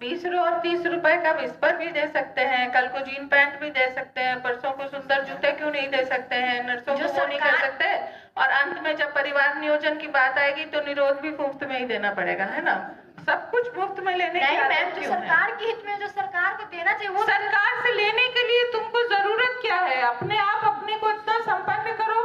और 30 रुपए का विस्पर भी दे सकते हैं, कल को जीन पैंट भी दे सकते हैं, परसों को सुंदर जूते क्यों नहीं दे सकते हैं, नर्सों को वो नहीं कर सकते, और अंत में जब परिवार नियोजन की बात आएगी तो निरोध भी मुफ्त में ही देना पड़ेगा, है ना? सब कुछ मुफ्त में लेने की मैम, जो सरकार के हित में जो सरकार को देना चाहिए वो सरकार से लेने के लिए तुमको जरूरत क्या है? अपने आप अपने को इतना संपन्न करो।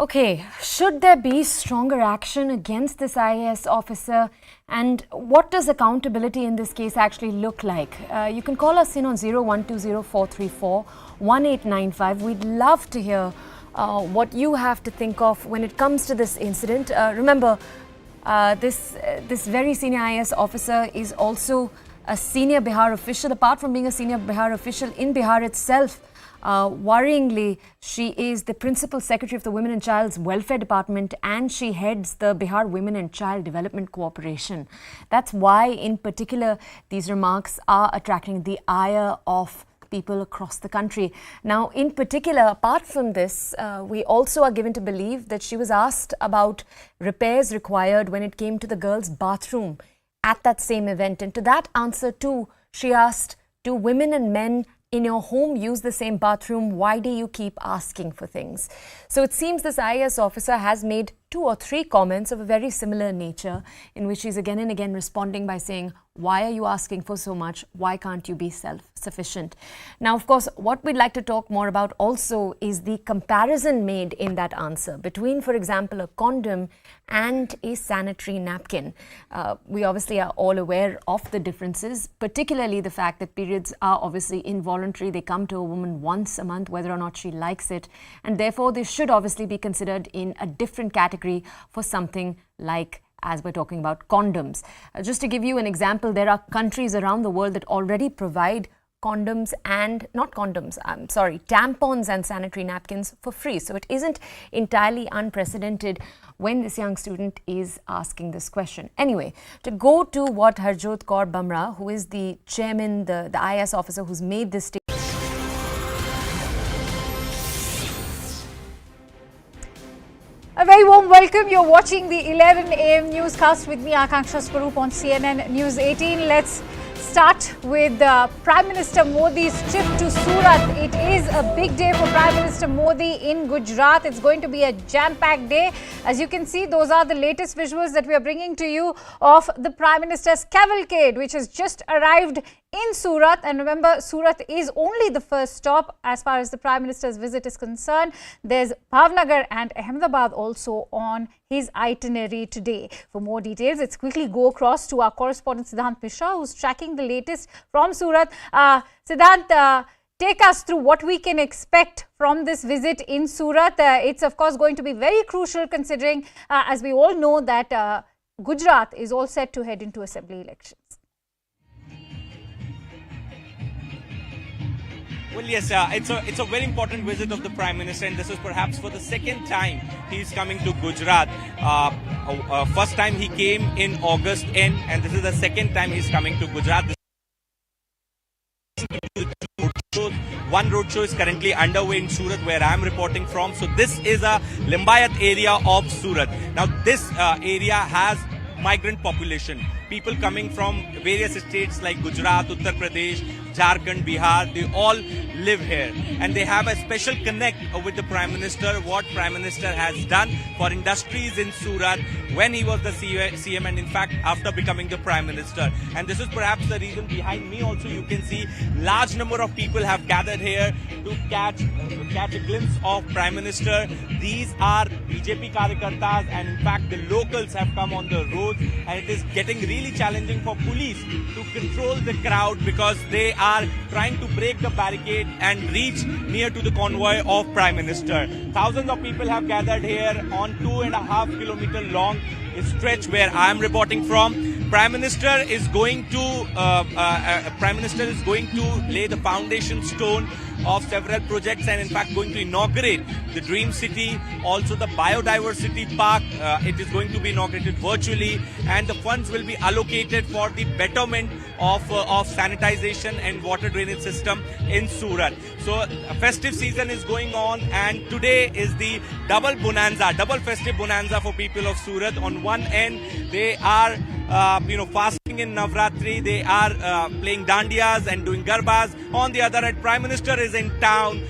Okay, should there be stronger action against this IAS officer, and what does accountability in this case actually look like? You can call us in on 01204341895. We'd love to hear what you have to think of when it comes to this incident. Remember, this very senior IAS officer is also a senior Bihar official. Apart from being a senior Bihar official in Bihar itself, worryingly, she is the Principal Secretary of the Women and Child's Welfare Department, and she heads the Bihar Women and Child Development Corporation. That's why, in particular, these remarks are attracting the ire of people across the country. Now, in particular, apart from this, we also are given to believe that she was asked about repairs required when it came to the girls' bathroom at that same event. And to that answer too, she asked, do women and men in your home use the same bathroom? Why do you keep asking for things? So it seems this IAS officer has made 2 or 3 comments of a very similar nature, in which she's again and again responding by saying, why are you asking for so much? Why can't you be self-sufficient? Now, of course, what we'd like to talk more about also is the comparison made in that answer between, for example, a condom and a sanitary napkin. We obviously are all aware of the differences, particularly the fact that periods are obviously involuntary. They come to a woman once a month, whether or not she likes it, and therefore they should obviously be considered in a different category for something like, as we're talking about, condoms. Just to give you an example, there are countries around the world that already provide tampons and sanitary napkins for free. So it isn't entirely unprecedented when this young student is asking this question. Anyway, to go to what Harjot Kaur Bamra, who is the chairman, the IAS officer who's made this statement. A very warm welcome. You're watching the 11 a.m. newscast with me, Akanksha Swaroop, on CNN News 18. Let's start with Prime Minister Modi's trip to Surat. It is a big day for Prime Minister Modi in Gujarat. It's going to be a jam-packed day. As you can see, those are the latest visuals that we are bringing to you of the Prime Minister's cavalcade, which has just arrived in Surat. And remember, Surat is only the first stop as far as the Prime Minister's visit is concerned. There's Bhavnagar and Ahmedabad also on his itinerary today. For more details, let's quickly go across to our correspondent Siddhant Mishra, who's tracking the latest from Surat. Siddhant, take us through what we can expect from this visit in Surat. It's of course going to be very crucial, considering, as we all know, that Gujarat is all set to head into assembly elections. Well, yes, it's a very important visit of the Prime Minister, and this is perhaps for the second time he's coming to Gujarat. First time he came in August end, and this is the second time he's coming to Gujarat. One roadshow is currently underway in Surat, where I am reporting from. So this is a Limbayat area of Surat. Now this area has migrant population. People coming from various states like Gujarat, Uttar Pradesh, Jharkhand, Bihar, they all live here, and they have a special connect with the Prime Minister, what Prime Minister has done for industries in Surat when he was the CM, and in fact after becoming the Prime Minister. And this is perhaps the reason behind me also. You can see large number of people have gathered here to catch a glimpse of Prime Minister. These are BJP Karyakartas, and in fact the locals have come on the road, and it is getting really challenging for police to control the crowd, because they are trying to break the barricade and reach near to the convoy of Prime Minister. Thousands of people have gathered here on 2.5 kilometer long stretch where I am reporting from. Prime Minister is going to lay the foundation stone of several projects, and in fact going to inaugurate the Dream City, also the Biodiversity Park. It is going to be inaugurated virtually, and the funds will be allocated for the betterment of sanitization and water drainage system in Surat. So festive season is going on, and today is the double festive bonanza for people of Surat. On one end, they are fasting in Navratri, they are playing dandiyas and doing garbas. On the other hand, Prime Minister is in town,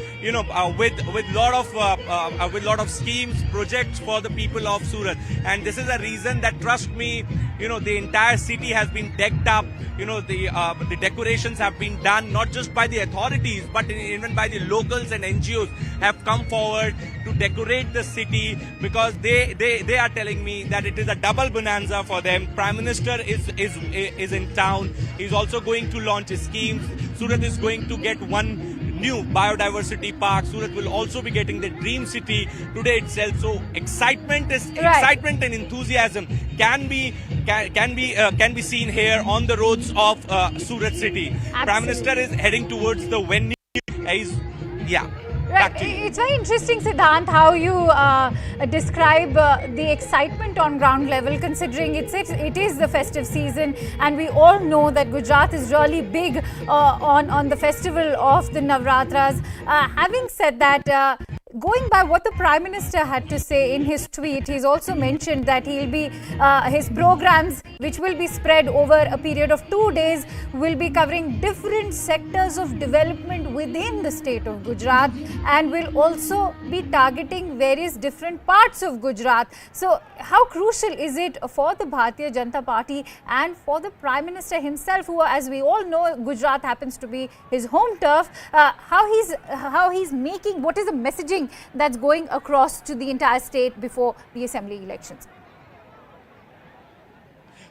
with lot of schemes, projects for the people of Surat. And this is a reason that, trust me, the entire city has been decked up. The decorations have been done not just by the authorities, but even by the locals and NGOs have come forward to decorate the city, because they are telling me that it is a double bonanza for them. Prime Minister is in town. He's also going to launch his schemes. Surat is going to get one new biodiversity park. Surat will also be getting the dream city today itself. So excitement and enthusiasm can be seen here on the roads of Surat city. Absolutely. Prime Minister is heading towards the venue. Right. It's very interesting, Siddhant, how you describe the excitement on ground level, considering it is the festive season, and we all know that Gujarat is really big on the festival of the Navratras. Having said that, going by what the Prime Minister had to say in his tweet, he's also mentioned that he'll be his programs, which will be spread over a period of 2 days, will be covering different sectors of development within the state of Gujarat, and will also be targeting various different parts of Gujarat. So how crucial is it for the Bharatiya Janata Party and for the Prime Minister himself, who, as we all know, Gujarat happens to be his home turf, how he's making, what is the messaging that's going across to the entire state before the assembly elections?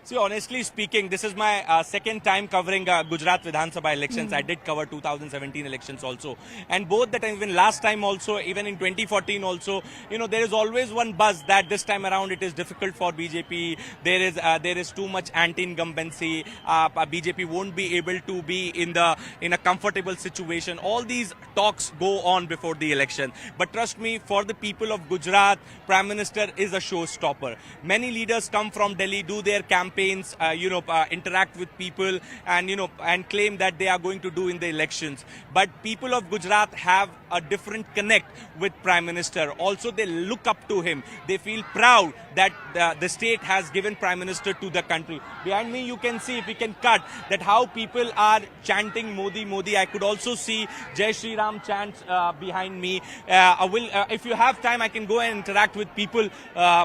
See, honestly speaking, this is my second time covering Gujarat Vidhan Sabha elections. I did cover 2017 elections also. And both the times, even last time also, even in 2014 also, there is always one buzz that this time around it is difficult for BJP. There is too much anti-incumbency. BJP won't be able to be in a comfortable situation. All these talks go on before the election. But trust me, for the people of Gujarat, Prime Minister is a showstopper. Many leaders come from Delhi, do their campaigns, interact with people, and claim that they are going to do in the elections. But people of Gujarat have a different connect with Prime Minister. Also, they look up to him. They feel proud that the state has given Prime Minister to the country. Behind me, you can see, if we can cut, that how people are chanting Modi, Modi. I could also see Jai Shri Ram chants behind me. If you have time, I can go and interact with people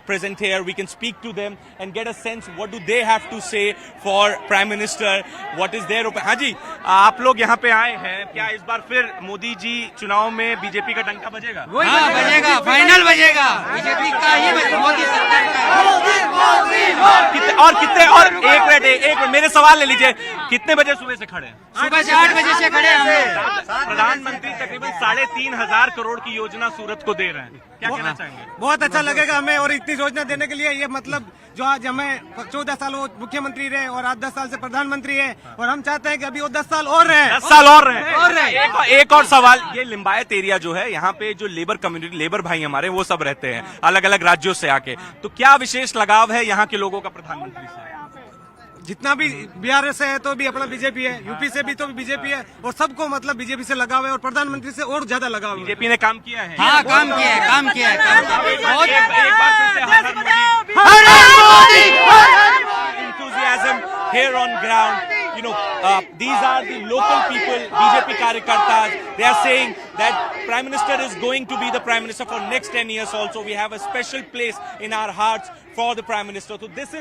present here. We can speak to them and get a sense what do they have to say for Prime Minister. What is their opinion? हाँ जी, आप लोग यहाँ पे आए हैं. क्या इस बार फिर मोदी जी चुनाव में बीजेपी का डंका बजेगा? हाँ, बजेगा, फाइनल बजेगा. बीजेपी का ही मोदी सरकार का. और एक मिनट मेरे सवाल ले लीजिए. कितने बजे सुबह से खड़े हैं? सुबह से 8 बजे से खड़े हैं. प्रधानमंत्री तकरीबन 3,500 करोड़ की योजना सूरत को दे रहे हैं. क्या कहना चाहेंगे? बहुत अच्छा लगेगा हमें, और इतनी योजना देने के लिए ये मतलब जो आज हमें 14 साल वो मुख्यमंत्री रहे और आज 10 साल से प्रधानमंत्री है, और हम चाहते हैं कि अभी वो 10 साल और रहे. 10 साल और रहे. एक और सवाल, ये लिंबायत एरिया जो है, यहाँ पे जो लेबर कम्युनिटी, लेबर भाई हमारे, वो सब रहते हैं अलग अलग राज्यों से आके. तो क्या विशेष लगाव है यहाँ के लोगों का प्रधानमंत्री से? जितना भी बिहार से है तो भी अपना बीजेपी है, यूपी से भी तो भी बीजेपी है, और सबको मतलब बीजेपी से लगाव है, और प्रधानमंत्री से और ज्यादा लगाव है. बीजेपी ने काम किया है. हाँ, काम किया है. एक बार फिर से हर Modi. Enthusiasm here on ground. These are the local people, BJP karyakartas. They are saying that Prime Minister is going to be the Prime Minister for next 10 years also. We have a special place in our hearts for the Prime Minister. So this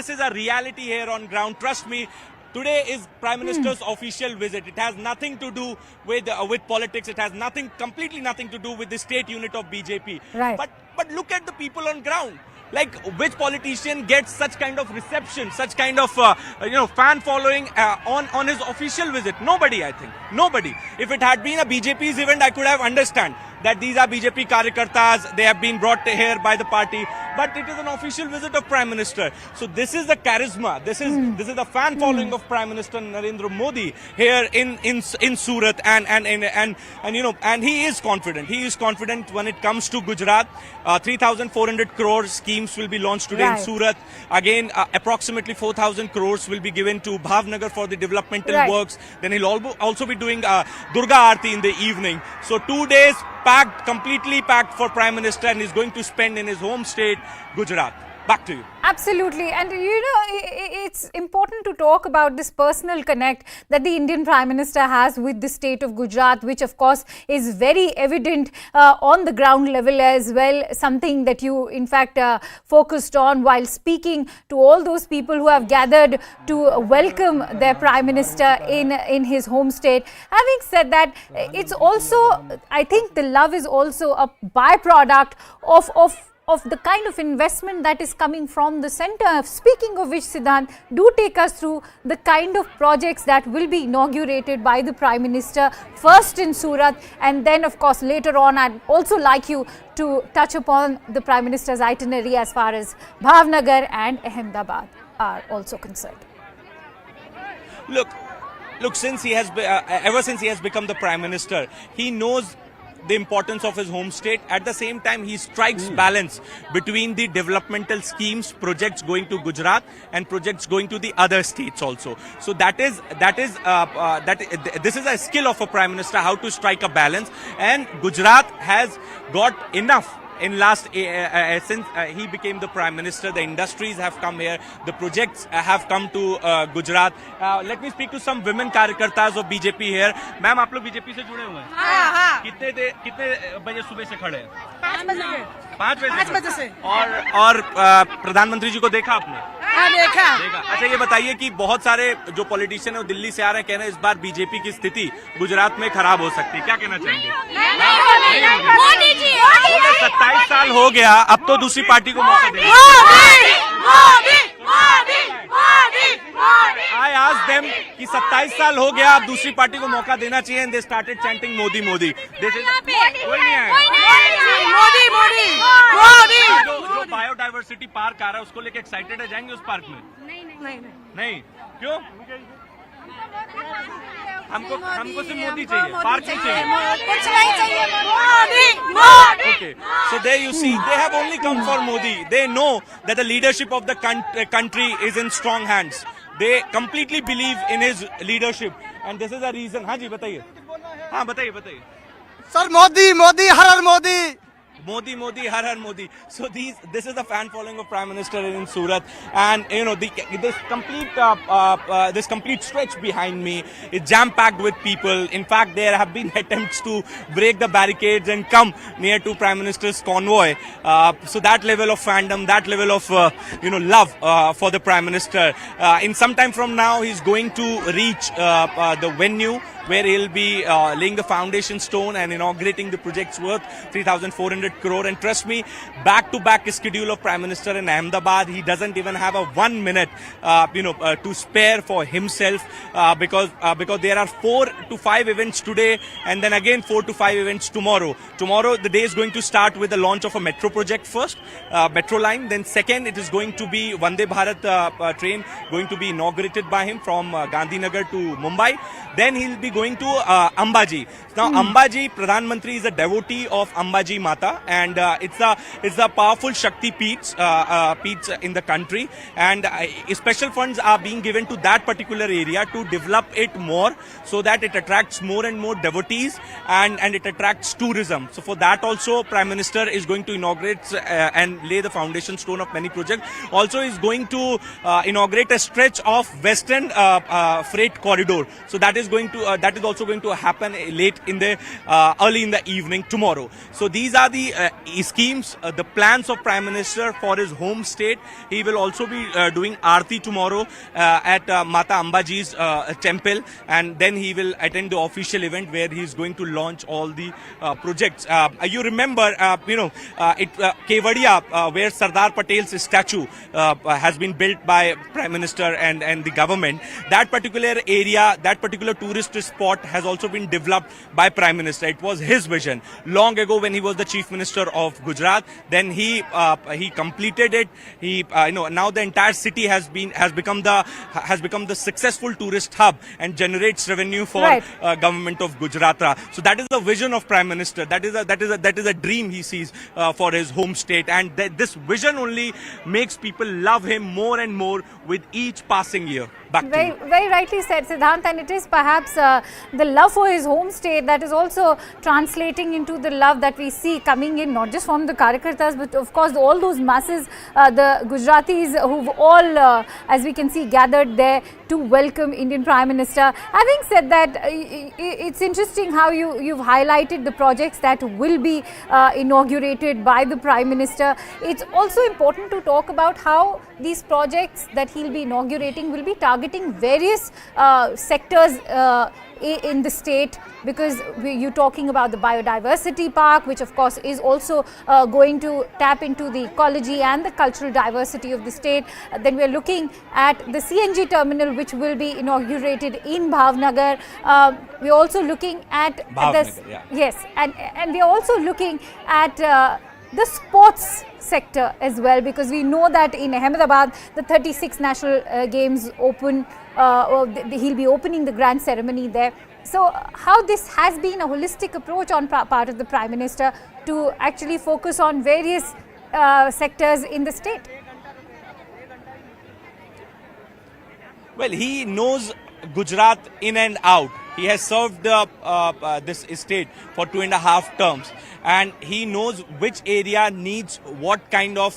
is a reality here on ground. Trust me, today is Prime Minister's official visit. It has nothing to do with politics. It has completely nothing to do with the state unit of BJP. Right. But look at the people on ground. Like, which politician gets such kind of reception, such kind of fan following on his official visit? Nobody, I think. Nobody. If it had been a BJP's event, I could have understand. that these are BJP karyakartas, they have been brought here by the party, but it is an official visit of Prime Minister. So this is the charisma, this is the fan following of Prime Minister Narendra Modi here in Surat, and you know, and he is confident when it comes to Gujarat. 3,400 crore schemes will be launched today in Surat. Again, approximately 4,000 crores will be given to Bhavnagar for the developmental works. Then he'll also be doing Durga Aarti in the evening. So 2 days packed, completely packed for Prime Minister, and he's going to spend in his home state, Gujarat. Back to you. Absolutely. And you know, it's important to talk about this personal connect that the Indian Prime Minister has with the state of Gujarat, which of course is very evident on the ground level as well. Something that you in fact focused on while speaking to all those people who have gathered to welcome their Prime Minister in his home state. Having said that, it's also, I think the love is also a byproduct of the kind of investment that is coming from the centre. Speaking of which, Siddhant, do take us through the kind of projects that will be inaugurated by the Prime Minister, first in Surat, and then of course later on. I'd also like you to touch upon the Prime Minister's itinerary as far as Bhavnagar and Ahmedabad are also concerned. Look, since he has ever since he has become the Prime Minister, he knows the importance of his home state. At the same time, he strikes balance between the developmental schemes, projects going to Gujarat and projects going to the other states also. So this is a skill of a Prime Minister, how to strike a balance. And Gujarat has got enough. In last, since he became the Prime Minister, the industries have come here, the projects have come to Gujarat. Let me speak to some women कार्यकर्ताs of BJP here. Ma'am, आप लोग BJP से जुड़े हुए हैं? हाँ. कितने बजे सुबह से खड़े हैं? 5 बजे से. और प्रधानमंत्री जी को देखा आपने? हाँ, देखा. अच्छा, ये बताइए कि बहुत सारे जो पॉलिटिशियन है वो दिल्ली से आ रहे हैं, कह रहे हैं इस बार बीजेपी की स्थिति गुजरात में खराब हो सकती है. क्या कहना चाहेंगे? 27 साल हो गया, अब तो दूसरी पार्टी को मौका दें. I asked them कि 27 साल हो गया, अब दूसरी पार्टी को मौका देना चाहिए, and they started chanting Modi Modi. कोई नहीं आया. जो बायोडाइवर्सिटी पार्क आ रहा है उसको लेके एक्साइटेड है, जाएंगे उस पार्क में? नहीं. क्यों? हमको सिर्फ मोदी चाहिए, पार्क नहीं चाहिए. Okay, so there you see, they have only come for Modi. They know that the leadership of the country is in strong hands. They completely believe in his leadership, and this is the reason. हाँ जी, बताइए. हाँ, बताइए. Sir, Modi her her Modi. Modi, Har Har Modi. So this is the fan following of Prime Minister in Surat, and you know this complete stretch behind me is jam packed with people. In fact, there have been attempts to break the barricades and come near to Prime Minister's convoy. So that level of fandom, that level of love for the Prime Minister. In some time from now, he's going to reach the venue where he'll be laying the foundation stone and inaugurating the projects worth 3,400 crore. And trust me, back-to-back schedule of Prime Minister in Ahmedabad. He doesn't even have a 1 minute, to spare for himself because there are 4 to 5 events today, and then again 4 to 5 events tomorrow. Tomorrow, the day is going to start with the launch of a metro project first, metro line. Then second, it is going to be Vande Bharat train going to be inaugurated by him from Gandhinagar to Mumbai. Then he'll be going to Ambaji. Now, Ambaji, Pradhan Mantri is a devotee of Ambaji Mata, and it's a powerful Shakti peats in the country, and special funds are being given to that particular area to develop it more, so that it attracts more and more devotees and it attracts tourism. So for that also, Prime Minister is going to inaugurate and lay the foundation stone of many projects. Also, is going to inaugurate a stretch of Western freight corridor. So that is also going to happen early in the evening tomorrow. So these are the schemes, the plans of Prime Minister for his home state. He will also be doing Aarti tomorrow at Mata Ambaji's temple, and then he will attend the official event where he is going to launch all the projects. You remember, Kevadia, where Sardar Patel's statue has been built by Prime Minister Minister and the government, that particular area, that particular tourist spot has also been developed by Prime Minister. It was his vision long ago when he was the Chief Minister of Gujarat. Then he completed it. He now the entire city has become the successful tourist hub and generates revenue for government of Gujarat. So that is the vision of Prime Minister. That is a dream he sees for his home state, and this vision only makes people love him more and more with each passing year. Very rightly said, Siddhant, and it is perhaps the love for his home state that is also translating into the love that we see coming in, not just from the Karyakartas, but of course all those masses, the Gujaratis who've all, as we can see, gathered there to welcome Indian Prime Minister. Having said that, it's interesting how you've highlighted the projects that will be inaugurated by the Prime Minister. It's also important to talk about how these projects that he'll be inaugurating will be targeting various sectors in the state, because you're talking about the biodiversity park, which of course is also going to tap into the ecology and the cultural diversity of the state. Then we're looking at the CNG terminal, which will be inaugurated in Bhavnagar. We're also looking at yes, and we're also looking at the sports sector as well, because we know that in Ahmedabad the 36 national games open, he'll be opening the grand ceremony there. So how this has been a holistic approach on part of the Prime Minister to actually focus on various sectors in the state? Well, he knows Gujarat in and out. He has served this state for 2.5 terms, and he knows which area needs what kind of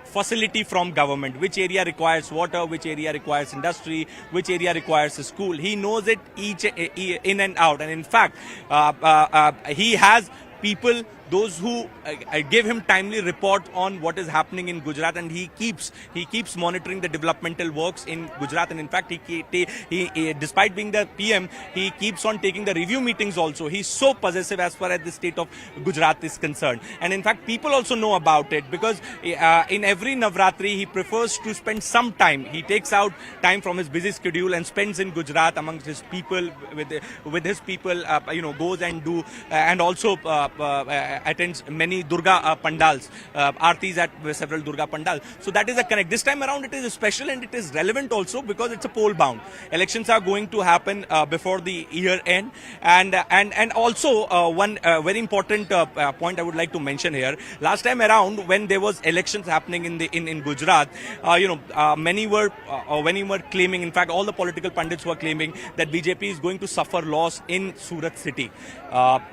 facility from government, which area requires water, which area requires industry, which area requires a school. He knows it each in and out, and in fact, he has people, those who give him timely report on what is happening in Gujarat, and he keeps monitoring the developmental works in Gujarat. And in fact, he despite being the PM, he keeps on taking the review meetings also. He's so possessive as far as the state of Gujarat is concerned. And in fact, people also know about it, because in every Navratri he prefers to spend some time. He takes out time from his busy schedule and spends in Gujarat amongst his people, with his people, goes and do and also attends many Durga pandals, aartis at several Durga pandals. So that is a connect. This time around it is special and it is relevant also because it's a poll bound. Elections are going to happen before the year end, and also one very important point I would like to mention here. Last time around, when there was elections happening in Gujarat, many were claiming, in fact all the political pundits were claiming that BJP is going to suffer loss in Surat city.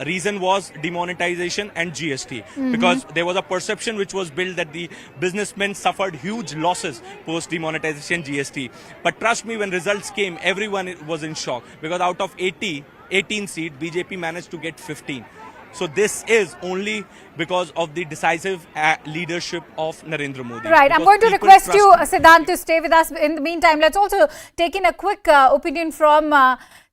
Reason was demonetization and GST, because there was a perception which was built that the businessmen suffered huge losses post demonetization GST. But trust me, when results came, everyone was in shock, because out of 18 seats, BJP managed to get 15. So this is only because of the decisive leadership of Narendra Modi. Right. I'm going to request you, Siddhant, to stay with us. In the meantime, let's also take in a quick opinion from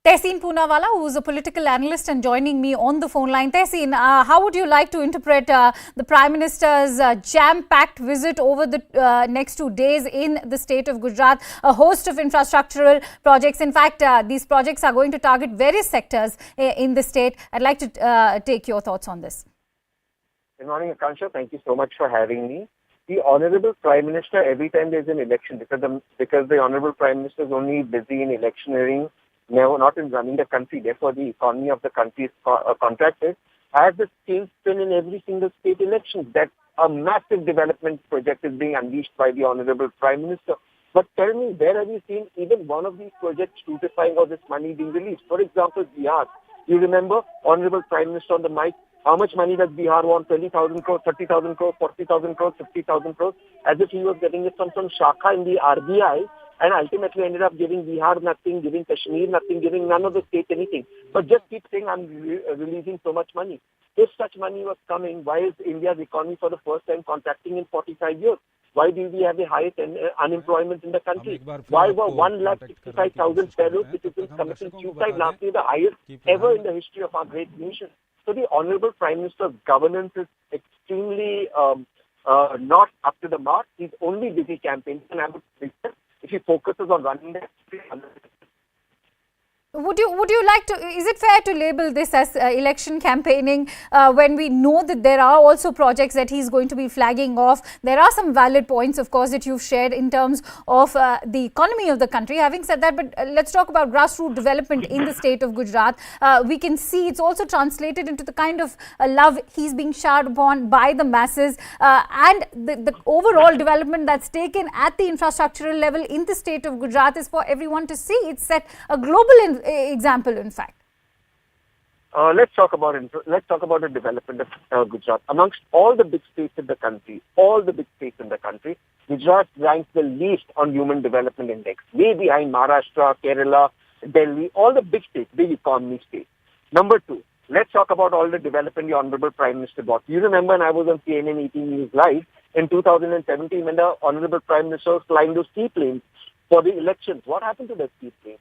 Tehseen Poonawala, who is a political analyst and joining me on the phone line. Tehseen, how would you like to interpret the Prime Minister's jam-packed visit over the next 2 days in the state of Gujarat? A host of infrastructural projects. In fact, these projects are going to target various sectors in the state. I'd like to take your thoughts on this. Good morning, Akansha. Thank you so much for having me. The Honorable Prime Minister, every time there's an election, because the Honorable Prime Minister is only busy in electioneering, not in running the country, therefore the economy of the country is contracted, has the same spin in every single state election, that a massive development project is being unleashed by the Honorable Prime Minister. But tell me, where have you seen even one of these projects fructifying or this money being released? For example, Bihar. You remember, Honorable Prime Minister on the mic, how much money does Bihar want? 20,000 crores, 30,000 crores, 40,000 crores, 50,000 crores, as if he was getting it from some shakha in the RBI, and ultimately ended up giving Bihar nothing, giving Kashmir nothing, giving none of the states anything. But just keep saying, I'm releasing so much money. If such money was coming, why is India's economy for the first time contracting in 45 years? Why do we have the highest unemployment in the country? Why were 1,65,000 fellows, which is in commission suicide last year, the highest ever in the history of our great nation? So the Honorable Prime Minister's governance is extremely not up to the mark. He's only busy campaigning, and I would suggest if he focuses on running the Would you like to, is it fair to label this as election campaigning when we know that there are also projects that he's going to be flagging off? There are some valid points, of course, that you've shared in terms of the economy of the country. Having said that, but let's talk about grassroots development in the state of Gujarat. We can see it's also translated into the kind of love he's being showered upon by the masses, and the overall development that's taken at the infrastructural level in the state of Gujarat is for everyone to see. It's set a global example, in fact. Let's talk about the development of Gujarat. Amongst all the big states in the country, Gujarat ranks the least on Human Development Index, way behind Maharashtra, Kerala, Delhi, all the big states, big economy states. Number two, let's talk about all the development the Honorable Prime Minister brought. You remember when I was on CNN 18 News Live in 2017 when the Honorable Prime Minister was flying those seaplanes for the elections. What happened to the seaplanes?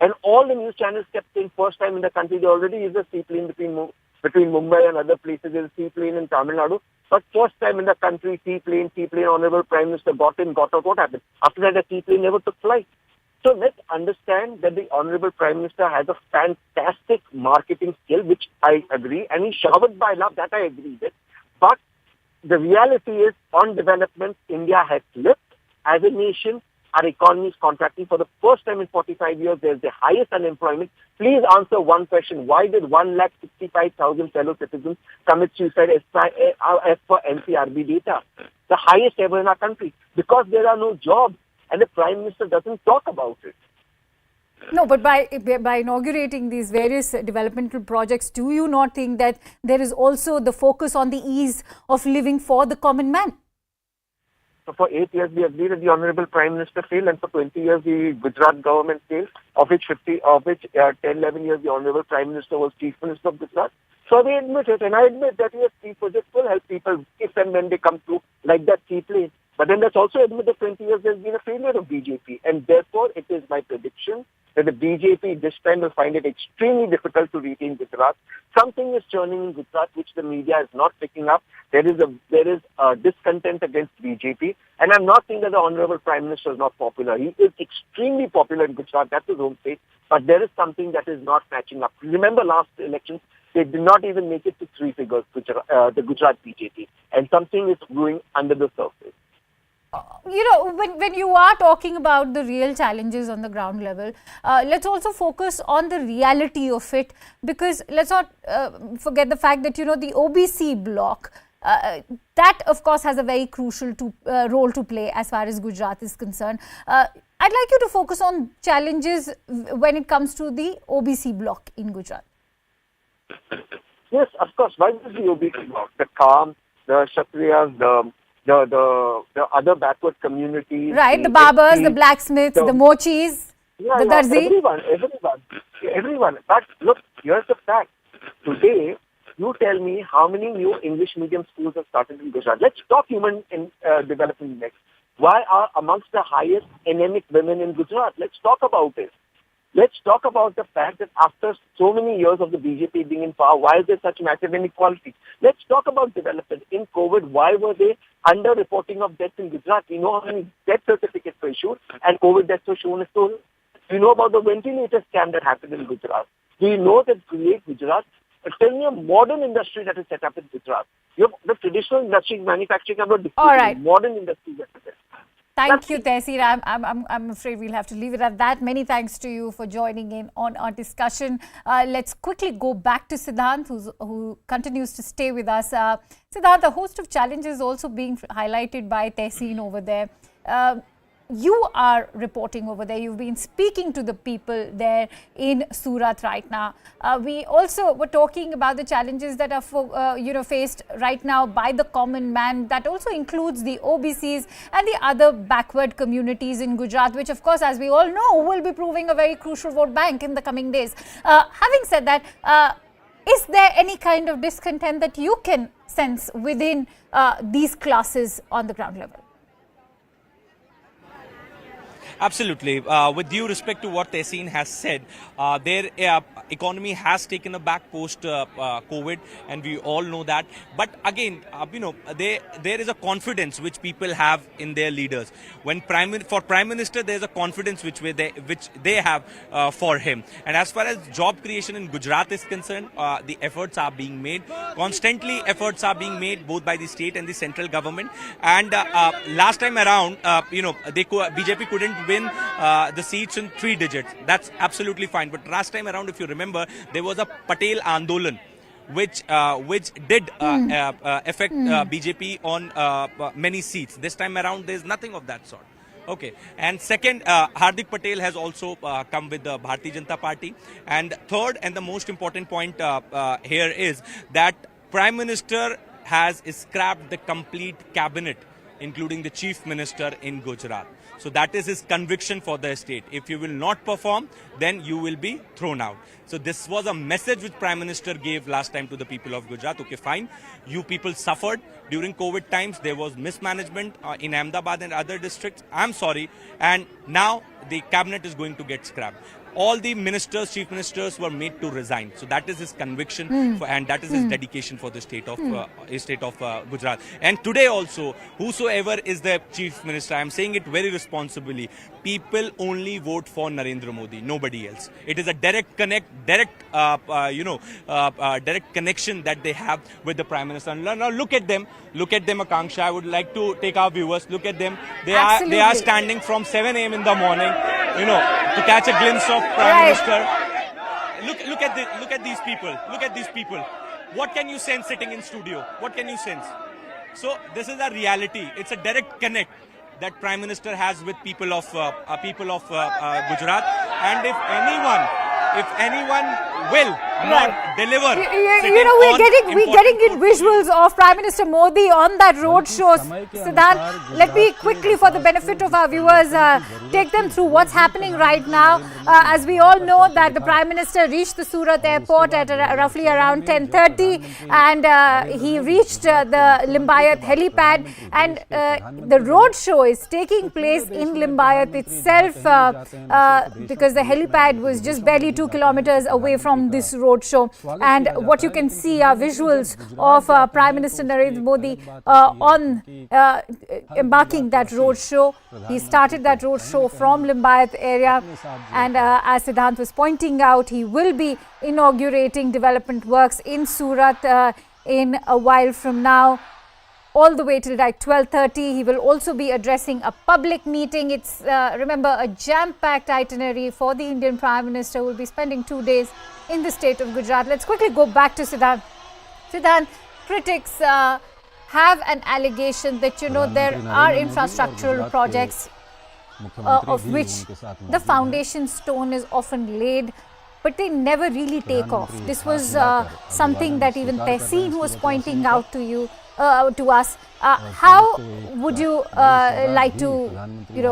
And all the news channels kept saying first time in the country, they already use a seaplane between Mumbai and other places. There's a seaplane in Tamil Nadu. But first time in the country, seaplane, Honorable Prime Minister got in, got out. What happened? After that, the seaplane never took flight. So let's understand that the Honorable Prime Minister has a fantastic marketing skill, which I agree. And he's showered by love, that I agree with. But the reality is, on development, India has slipped as a nation. Our economy is contracting. For the first time in 45 years, there's the highest unemployment. Please answer one question. Why did 165,000 fellow citizens commit suicide as per NCRB data? The highest ever in our country. Because there are no jobs and the Prime Minister doesn't talk about it. No, but by inaugurating these various developmental projects, do you not think that there is also the focus on the ease of living for the common man? So for 8 years, we agreed that the Honorable Prime Minister failed, and for 20 years, the Gujarat government failed, of which 10, 11 years, the Honorable Prime Minister was Chief Minister of Gujarat. So they admit it, and I admit that yes, these projects will help people if and when they come through, like that seaplane. But then let's also admit that 20 years there's been a failure of BJP, and therefore it is my prediction that the BJP this time will find it extremely difficult to retain Gujarat. Something is churning in Gujarat which the media is not picking up. There is a discontent against BJP, and I'm not saying that the Honorable Prime Minister is not popular. He is extremely popular in Gujarat. That's his home state. But there is something that is not matching up. Remember last elections, they did not even make it to three figures, the Gujarat BJP, and something is brewing under the surface. You know, when you are talking about the real challenges on the ground level, let's also focus on the reality of it, because let's not forget the fact that, you know, the OBC bloc, that of course has a very crucial role to play as far as Gujarat is concerned. I'd like you to focus on challenges when it comes to the OBC bloc in Gujarat. Yes, of course. Why is the OBC bloc? The Kham, the Kshatriyas, the other backward communities. Right, the barbers, the blacksmiths, the mochis, the darzi. Everyone. But look, here's the fact. Today, you tell me how many new English medium schools have started in Gujarat. Let's talk human development next. Why are amongst the highest anemic women in Gujarat? Let's talk about it. Let's talk about the fact that after so many years of the BJP being in power, why is there such massive inequality? Let's talk about development. In COVID, why were they under-reporting of deaths in Gujarat? We know how many death certificates were issued and COVID deaths were shown as stolen. We know about the ventilator scam that happened in Gujarat. We know that Create Gujarat, tell me a modern industry that is set up in Gujarat. You have the traditional industries, manufacturing, I'm not disputing. All right. Modern industries that are there. Thank you, Tehsir. I'm afraid we'll have to leave it at that. Many thanks to you for joining in on our discussion. Let's quickly go back to Siddhant, who continues to stay with us. Siddhant, a host of challenges also being highlighted by Tehsir over there. You are reporting over there. You've been speaking to the people there in Surat right now. We also were talking about the challenges that are faced right now by the common man. That also includes the OBCs and the other backward communities in Gujarat, which of course, as we all know, will be proving a very crucial vote bank in the coming days. Having said that, is there any kind of discontent that you can sense within these classes on the ground level? Absolutely. With due respect to what Tehseen has said, their economy has taken a back post COVID, and we all know that. But again, there is a confidence which people have in their leaders. When for Prime Minister, there is a confidence which they have for him. And as far as job creation in Gujarat is concerned, the efforts are being made. Constantly, efforts are being made both by the state and the central government. And last time around, BJP couldn't win the seats in 3 digits. That's absolutely fine. But last time around, if you remember, there was a Patel Andolan, which did affect BJP on many seats. This time around, there's nothing of that sort. Okay. And second, Hardik Patel has also come with the Bharatiya Janata Party. And third, and the most important point here is that Prime Minister has scrapped the complete cabinet, including the Chief Minister in Gujarat. So that is his conviction for the state. If you will not perform, then you will be thrown out. So this was a message which Prime Minister gave last time to the people of Gujarat. Okay, fine. You people suffered during COVID times. There was mismanagement in Ahmedabad and other districts. I'm sorry. And now the cabinet is going to get scrapped. All the ministers, chief ministers were made to resign. So that is his conviction and that is his dedication for the state of Gujarat. And today also, whosoever is the chief minister, I am saying it very responsibly, people only vote for Narendra Modi, nobody else. It is a direct connection that they have with the Prime Minister. Now look at them, Akanksha. I would like to take our viewers, look at them. They are standing from 7 a.m. in the morning, to catch a glimpse of Prime Minister. Look at these people. Look at these people. What can you sense sitting in studio? What can you sense? So this is a reality. It's a direct connect that Prime Minister has with people of Gujarat. And if anyone will not deliver, we're getting in visuals of Prime Minister Modi on that road show. Siddhant, let me quickly, for the benefit of our viewers, take them through what's happening right now. As we all know that the Prime Minister reached the Surat airport at roughly around 10:30, and he reached the Limbayat helipad, and the road show is taking place in Limbayat itself because the helipad was just barely 2 kilometers away from this road show. And what you can see are visuals of Prime Minister Narendra Modi on embarking that road show. He started that road show from Limbayat area, and as Siddhant was pointing out, he will be inaugurating development works in Surat in a while from now, all the way till like 12:30. He will also be addressing a public meeting. It's, remember, a jam-packed itinerary for the Indian Prime Minister, who will be spending 2 days in the state of Gujarat. Let's quickly go back to Siddhant. Siddhant, critics have an allegation that, there are infrastructural projects of which the foundation stone is often laid, but they never really take off. This was something that even Tehseen, who was pointing out to us. How would you like to,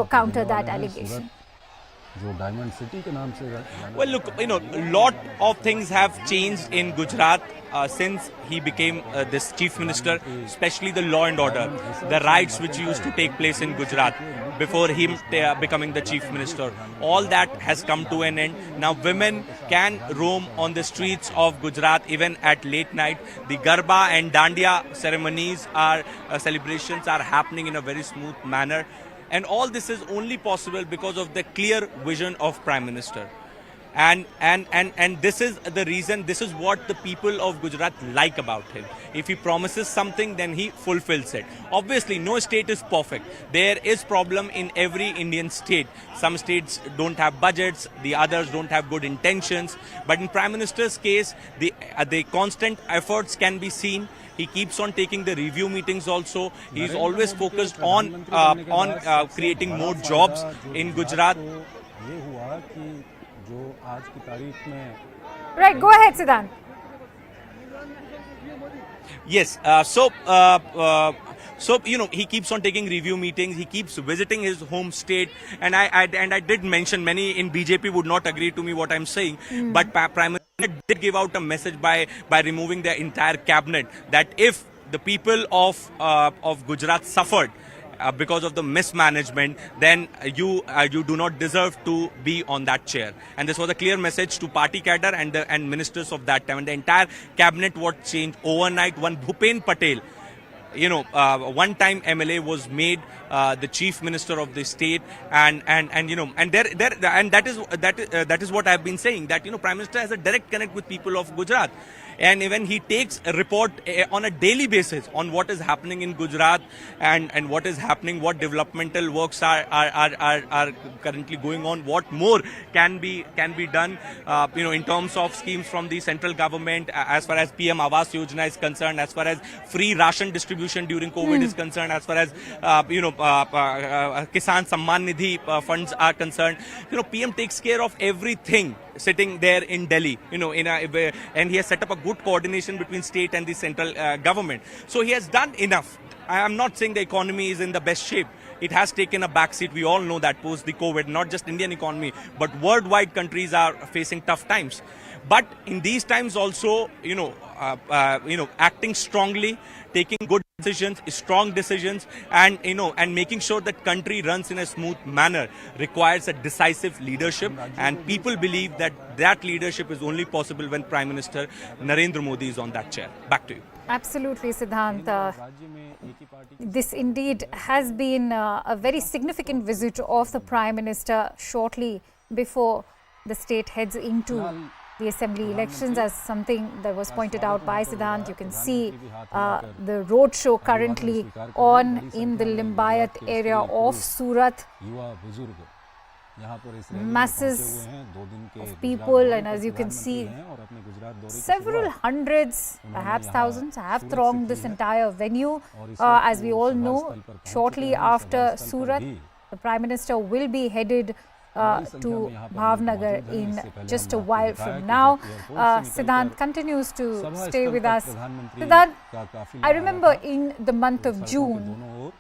counter that allegation? Well, look, a lot of things have changed in Gujarat since he became this chief minister, especially the law and order, the riots which used to take place in Gujarat before him becoming the chief minister. All that has come to an end. Now women can roam on the streets of Gujarat even at late night. The Garba and Dandiya ceremonies celebrations are happening in a very smooth manner. And all this is only possible because of the clear vision of Prime Minister. And this is the reason, this is what the people of Gujarat like about him. If he promises something, then he fulfills it. Obviously, no state is perfect. There is problem in every Indian state. Some states don't have budgets, the others don't have good intentions. But in Prime Minister's case, the constant efforts can be seen. He keeps on taking the review meetings also. He's always focused on creating more jobs in Gujarat. Right, go ahead, Siddhant. Yes, so he keeps on taking review meetings. He keeps visiting his home state, and I did mention, many in BJP would not agree to me what I'm saying, but Prime Minister did give out a message by removing the entire cabinet, that if the people of Gujarat suffered because of the mismanagement, then you do not deserve to be on that chair. And this was a clear message to party cadre and ministers of that time. And the entire cabinet was changed overnight. One Bhupen Patel, one-time MLA, was made the chief minister of the state, and that is what I've been saying, that Prime Minister has a direct connect with people of Gujarat. And even he takes a report on a daily basis on what is happening in Gujarat and what is happening, what developmental works are currently going on, what more can be done, in terms of schemes from the central government, as far as PM Awas Yojana is concerned, as far as free ration distribution during COVID is concerned, as far as Kisan Samman Nidhi funds are concerned. PM takes care of everything sitting there in Delhi, and he has set up a good coordination between state and the central government. So he has done enough. I am not saying the economy is in the best shape. It has taken a backseat. We all know that post the COVID, not just Indian economy, but worldwide countries are facing tough times. But in these times also, acting strongly, taking good decisions, strong decisions, and making sure that country runs in a smooth manner requires a decisive leadership. And people believe that leadership is only possible when Prime Minister Narendra Modi is on that chair. Back to you. Absolutely, Siddhant. This indeed has been a very significant visit of the Prime Minister shortly before the state heads into the assembly elections, as something that was pointed out by Siddhant. You can see the roadshow currently on in the Limbayat area of Surat. Masses of people, and as you can see, several hundreds, perhaps thousands, have thronged this entire venue. As we all know, shortly after Surat, the Prime Minister will be headed to Bhavnagar in just a while from now. Siddhant continues to stay with us. Siddhant, I remember in the month of June,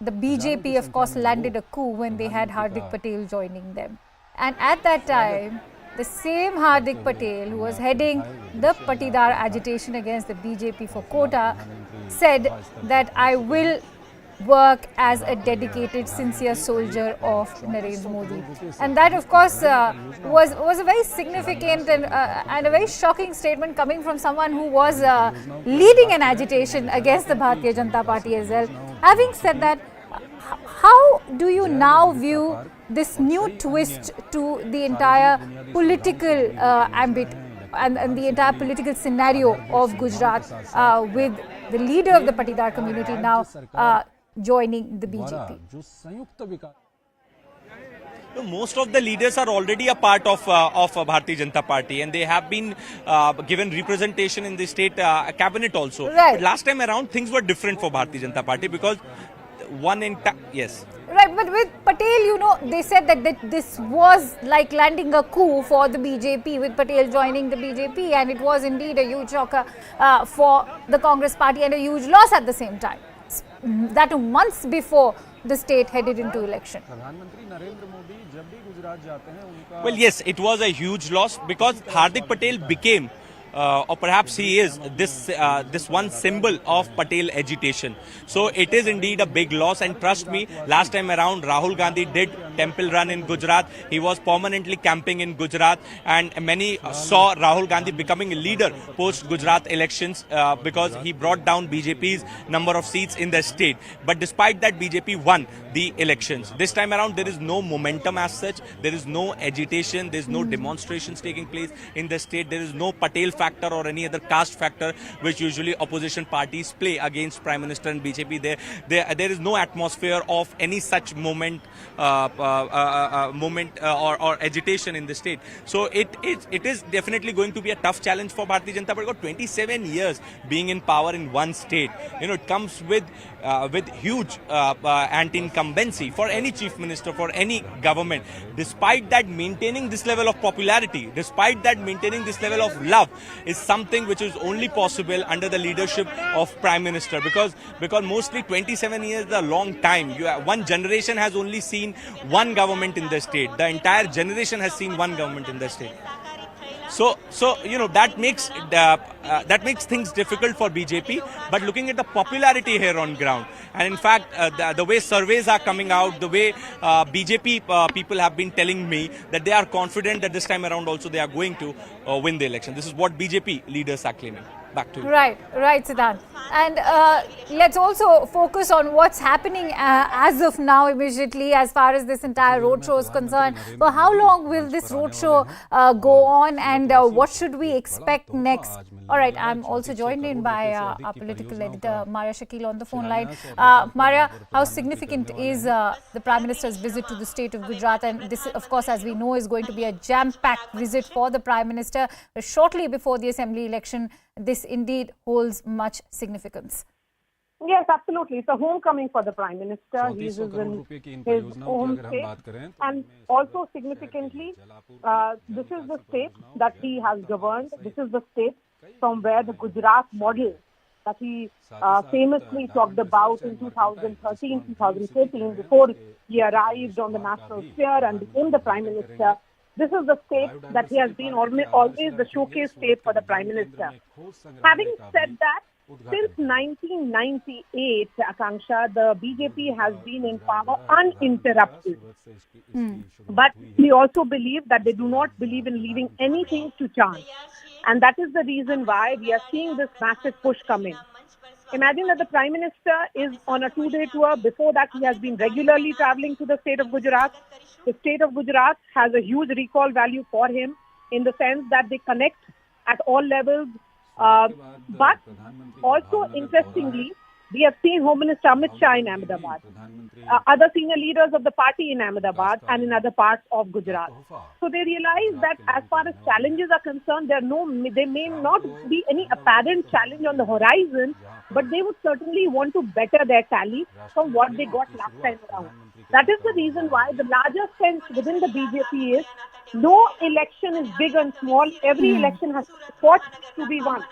the BJP of course landed a coup when they had Hardik Patel joining them. And at that time, the same Hardik Patel, who was heading the Patidar agitation against the BJP for quota, said that I will work as a dedicated, sincere soldier of Narendra Modi. And that of course was a very significant and a very shocking statement coming from someone who was leading an agitation against the Bharatiya Janata Party as well. Having said that, how do you now view this new twist to the entire political ambit and the entire political scenario of Gujarat, with the leader of the Patidar community now joining the BJP? Most of the leaders are already a part of Bharatiya Janata Party, and they have been given representation in the state cabinet also. Right. But last time around, things were different for Bharatiya Janata Party because yes. Right, but with Patel, they said that this was like landing a coup for the BJP, with Patel joining the BJP, and it was indeed a huge shocker for the Congress party and a huge loss at the same time. That months before the state headed into election. Well, yes, it was a huge loss because Hardik Patel became, or perhaps he is, this one symbol of Patel agitation. So it is indeed a big loss, and trust me, last time around Rahul Gandhi did temple run in Gujarat. He was permanently camping in Gujarat, and many saw Rahul Gandhi becoming a leader post Gujarat elections because he brought down BJP's number of seats in the state. But despite that, BJP won the elections. This time around, there is no momentum as such. There is no agitation. There is no demonstrations taking place in the state. There is no Patel factor or any other caste factor which usually opposition parties play against Prime Minister and BJP. There is no atmosphere of any such moment or agitation in the state. So it is definitely going to be a tough challenge for Bharatiya Janata Party. 27 years being in power in one state, it comes with huge anti-incumbency for any chief minister, for any government. Despite that, maintaining this level of popularity, despite that, maintaining this level of love is something which is only possible under the leadership of Prime Minister, because mostly 27 years is a long time. One generation has only seen one government in the state. The entire generation has seen one government in the state. So that makes things difficult for BJP. But looking at the popularity here on ground, and in fact the way surveys are coming out, the way BJP people have been telling me that they are confident that this time around also they are going to win the election. This is what BJP leaders are claiming. Back to you. Right, Siddhant. And let's also focus on what's happening as of now immediately as far as this entire roadshow is concerned. For how long will this roadshow go on, and what should we expect next? All right, I'm also joined in by our political editor, Maria Shakil, on the phone line. Maria, how significant is the Prime Minister's visit to the state of Gujarat? And this, of course, as we know, is going to be a jam-packed visit for the Prime Minister shortly before the Assembly election. This indeed holds much significance. Yes, absolutely. It's a homecoming for the Prime Minister. He is in his home state. And also significantly, this is the state that he has governed. This is the state from where the Gujarat model that he famously talked about in 2013, 2014, before he arrived on the national sphere and became the Prime Minister. This is the state that he has been always the showcase state for the Prime Minister. Having said that, since 1998, Akanksha, the BJP has been in power uninterrupted. But we also believe that they do not believe in leaving anything to chance. And that is the reason why we are seeing this massive push coming. Imagine that the Prime Minister is on a 2-day tour. Before that, he has been regularly traveling to the state of Gujarat. The state of Gujarat has a huge recall value for him in the sense that they connect at all levels. But also, interestingly, we have seen Home Minister Amit Shah in Ahmedabad, other senior leaders of the party in Ahmedabad and in other parts of Gujarat. So they realize that as far as challenges are concerned, there may not be any apparent challenge on the horizon, but they would certainly want to better their tally from what they got last time around. That is the reason why the larger sense within the BJP is no election is big and small. Every election has fought to be won.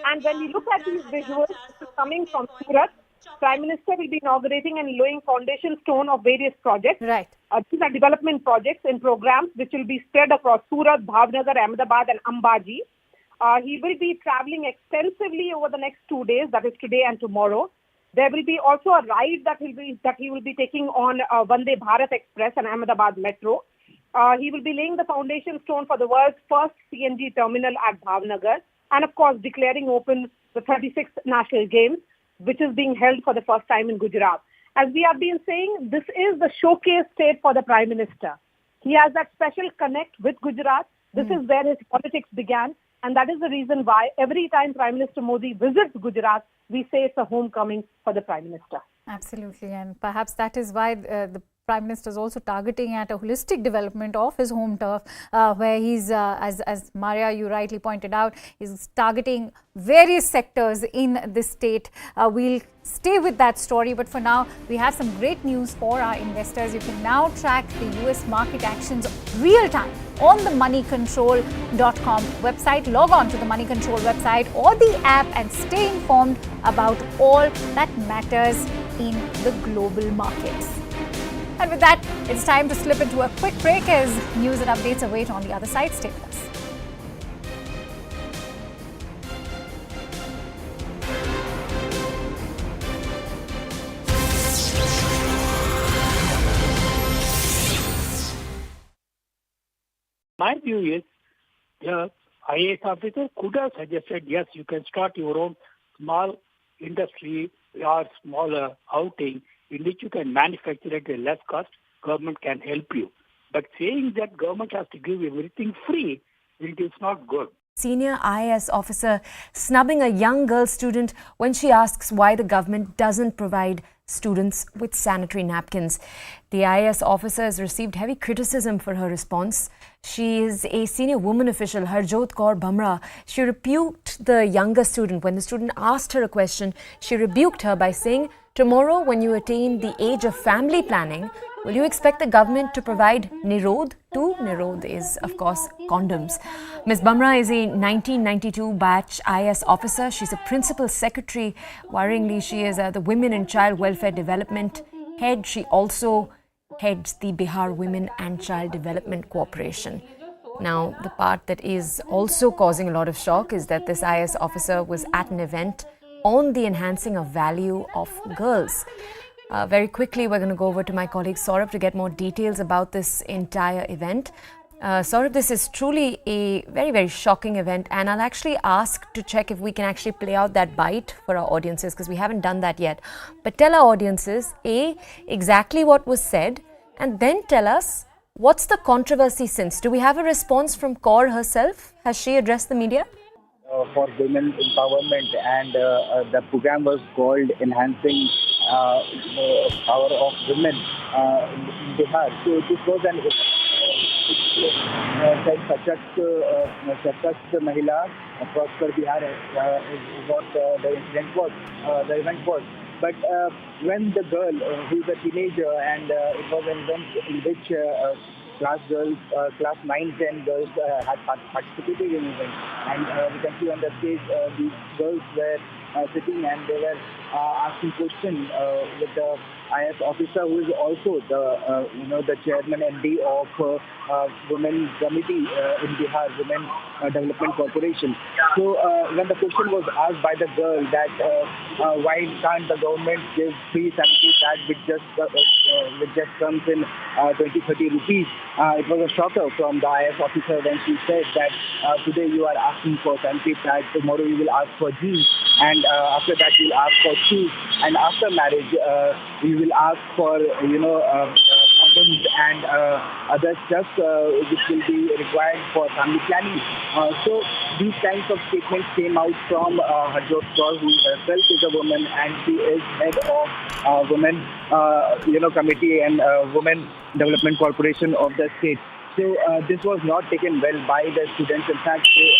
And when we look at these visuals, this is coming from Surat. Prime Minister will be inaugurating and laying foundation stone of various projects. Right. These are development projects and programs which will be spread across Surat, Bhavnagar, Ahmedabad and Ambaji. He will be travelling extensively over the next 2 days, that is today and tomorrow. There will be also a ride that he will be taking on Vande Bharat Express and Ahmedabad Metro. He will be laying the foundation stone for the world's first CNG terminal at Bhavnagar, and of course declaring open the 36th National Games, which is being held for the first time in Gujarat. As we have been saying, this is the showcase state for the Prime Minister. He has that special connect with Gujarat. This is where his politics began, and that is the reason why every time Prime Minister Modi visits Gujarat, we say it's a homecoming for the Prime Minister. Absolutely, and perhaps that is why the Prime Minister is also targeting at a holistic development of his home turf, where he's, as Maria, you rightly pointed out, is targeting various sectors in this state. We'll stay with that story, but for now, we have some great news for our investors. You can now track the US market actions real time on the moneycontrol.com website. Log on to the Money Control website or the app and stay informed about all that matters in the global markets. And with that, it's time to slip into a quick break as news and updates await on the other side. Stay with us. My view is the IAS officer could have suggested, yes, you can start your own small industry or smaller outing in which you can manufacture at a less cost. Government can help you. But saying that government has to give everything free, it is not good. Senior IAS officer snubbing a young girl student when she asks why the government doesn't provide students with sanitary napkins. The IAS officer has received heavy criticism for her response. She is a senior woman official, Harjot Kaur Bhamra. She rebuked the younger student. When the student asked her a question, she rebuked her by saying, "Tomorrow, when you attain the age of family planning, will you expect the government to provide Nirod too?" Nirod is, of course, condoms. Ms. Bhamra is a 1992 batch IAS officer. She's a principal secretary. Worryingly, she is the Women and Child Welfare Development head. She also heads the Bihar Women and Child Development Corporation. Now, the part that is also causing a lot of shock is that this IS officer was at an event on the enhancing of value of girls. Very quickly, we're going to go over to my colleague Saurabh to get more details about this entire event. Saurabh, this is truly a very, very shocking event, and I'll actually ask to check if we can actually play out that bite for our audiences, because we haven't done that yet. But tell our audiences, A, exactly what was said, and then tell us what's the controversy since. Do we have a response from Kaur herself? Has she addressed the media? For women empowerment, and the program was called Enhancing Power of Women in Bihar. So this was an Sashakt Mahila Prosper Bihar is what the incident was, the event was. But when the girl, who is a teenager, and it was an event in which class 9-10 girls had participated in the event, and we can see on the stage these girls were sitting and they were asking questions with the IS officer, who is also the chairman MD of Women Committee in Bihar, Women Development Corporation. So when the question was asked by the girl that why can't the government give free sanitary pad which just comes in 20-30 rupees, it was a shocker from the IS officer when she said that today you are asking for sanitary pad, tomorrow you will ask for jeans, and after that you will ask for shoes, and after marriage you will ask for condoms and other stuff which will be required for family planning. So these kinds of statements came out from Harjot Kaur, who herself is a woman, and she is head of Women Committee and Women Development Corporation of the state. So this was not taken well by the students. In fact, they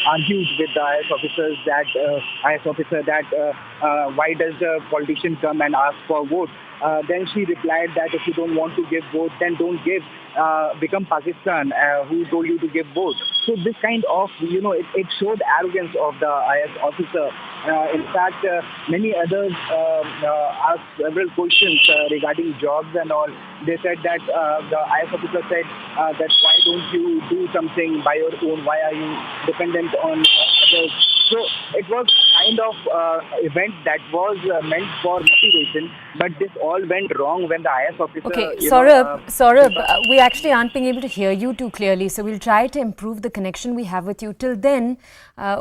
argued with the IS officer that why does the politician come and ask for vote? Then she replied that if you don't want to give vote, then don't give. Become Pakistan. Who told you to give vote? So this kind of, it showed arrogance of the IS officer. In fact, many others asked several questions regarding jobs and all. They said that the IS officer said that why don't you do something by your own? Why are you dependent on others? So it was kind of event that was meant for motivation, but this all went wrong when the IS officer... Okay, Saurabh, we actually aren't being able to hear you too clearly, so we'll try to improve the connection we have with you. Till then,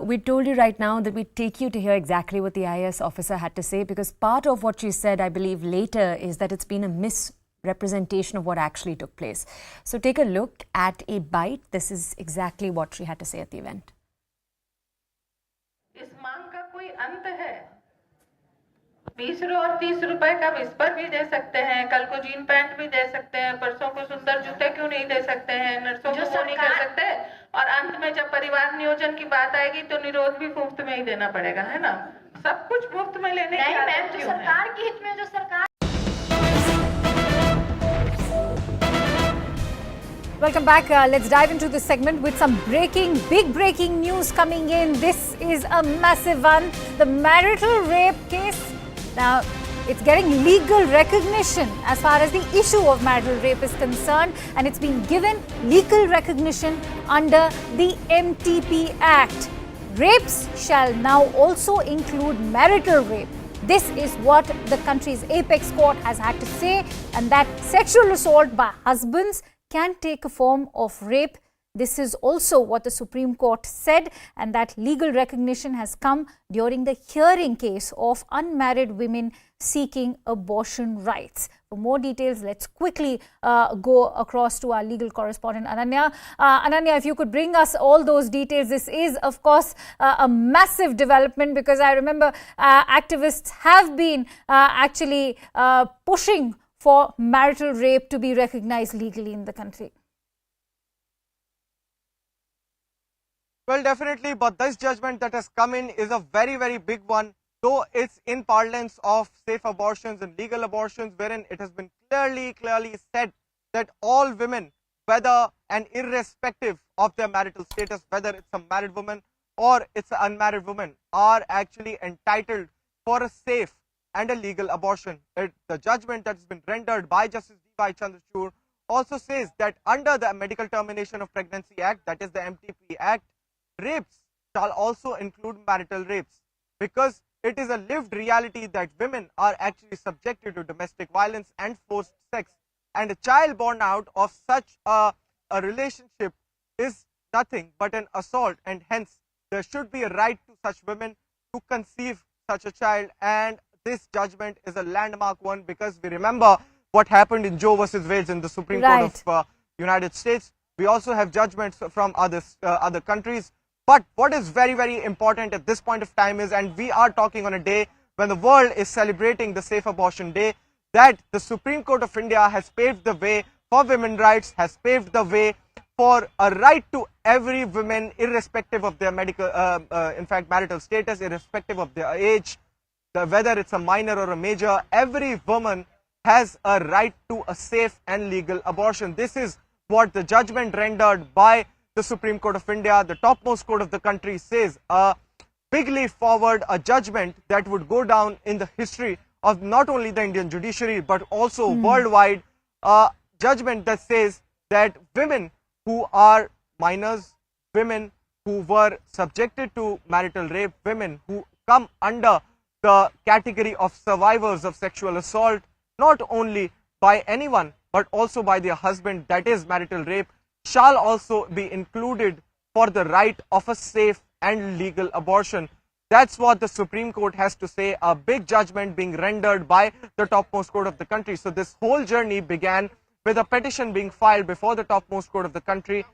we told you right now that we'd take you to hear exactly what the IS officer had to say, because part of what she said, I believe, later is that it's been a misrepresentation of what actually took place. So take a look at a bite. This is exactly what she had to say at the event. इस मांग का कोई अंत है? 20 और 30 रुपए का whisper भी दे सकते हैं, कल को जीन पैंट भी दे सकते हैं, परसों को सुंदर जूते क्यों नहीं दे सकते हैं, नर्सों को वो नहीं कर सकते, और अंत में जब परिवार नियोजन की बात आएगी तो निरोध भी मुफ्त में ही देना पड़ेगा, है ना? सब कुछ मुफ्त में लेने की आदत क्यों है? सरकार के हित में जो सरकार... Welcome back. Let's dive into this segment with some big breaking news coming in. This is a massive one. The marital rape case. Now, it's getting legal recognition as far as the issue of marital rape is concerned, and it's been given legal recognition under the MTP Act. Rapes shall now also include marital rape. This is what the country's apex court has had to say, and that sexual assault by husbands can take a form of rape. This is also what the Supreme Court said, and that legal recognition has come during the hearing case of unmarried women seeking abortion rights. For more details, let's quickly go across to our legal correspondent Ananya. Ananya, if you could bring us all those details. This is, of course, a massive development, because I remember activists have been actually pushing for marital rape to be recognized legally in the country. Well, definitely, but this judgment that has come in is a very, very big one, though it's in parlance of safe abortions and legal abortions, wherein it has been clearly said that all women, whether and irrespective of their marital status, whether it's a married woman or it's an unmarried woman, are actually entitled for a safe and a legal abortion. The judgment that has been rendered by Justice D.Y. Chandrachud also says that under the Medical Termination of Pregnancy Act, that is the MTP Act, rapes shall also include marital rapes, because it is a lived reality that women are actually subjected to domestic violence and forced sex, and a child born out of such a relationship is nothing but an assault, and hence there should be a right to such women to conceive such a child. And this judgment is a landmark one, because we remember what happened in Joe versus Wales in the Supreme Court of United States. We also have judgments from other countries. But what is very, very important at this point of time is, and we are talking on a day when the world is celebrating the Safe Abortion Day, that the Supreme Court of India has paved the way for women's rights, has paved the way for a right to every woman, irrespective of their marital status, irrespective of their age, whether it's a minor or a major. Every woman has a right to a safe and legal abortion. This is what the judgment rendered by the Supreme Court of India, the topmost court of the country, says a big leap forward, a judgment that would go down in the history of not only the Indian judiciary but also worldwide. A judgment that says that women who are minors, women who were subjected to marital rape, women who come under the category of survivors of sexual assault, not only by anyone but also by their husband, that is marital rape, shall also be included for the right of a safe and legal abortion. That's what the Supreme Court has to say, a big judgment being rendered by the topmost court of the country. So this whole journey began with a petition being filed before the topmost court of the country,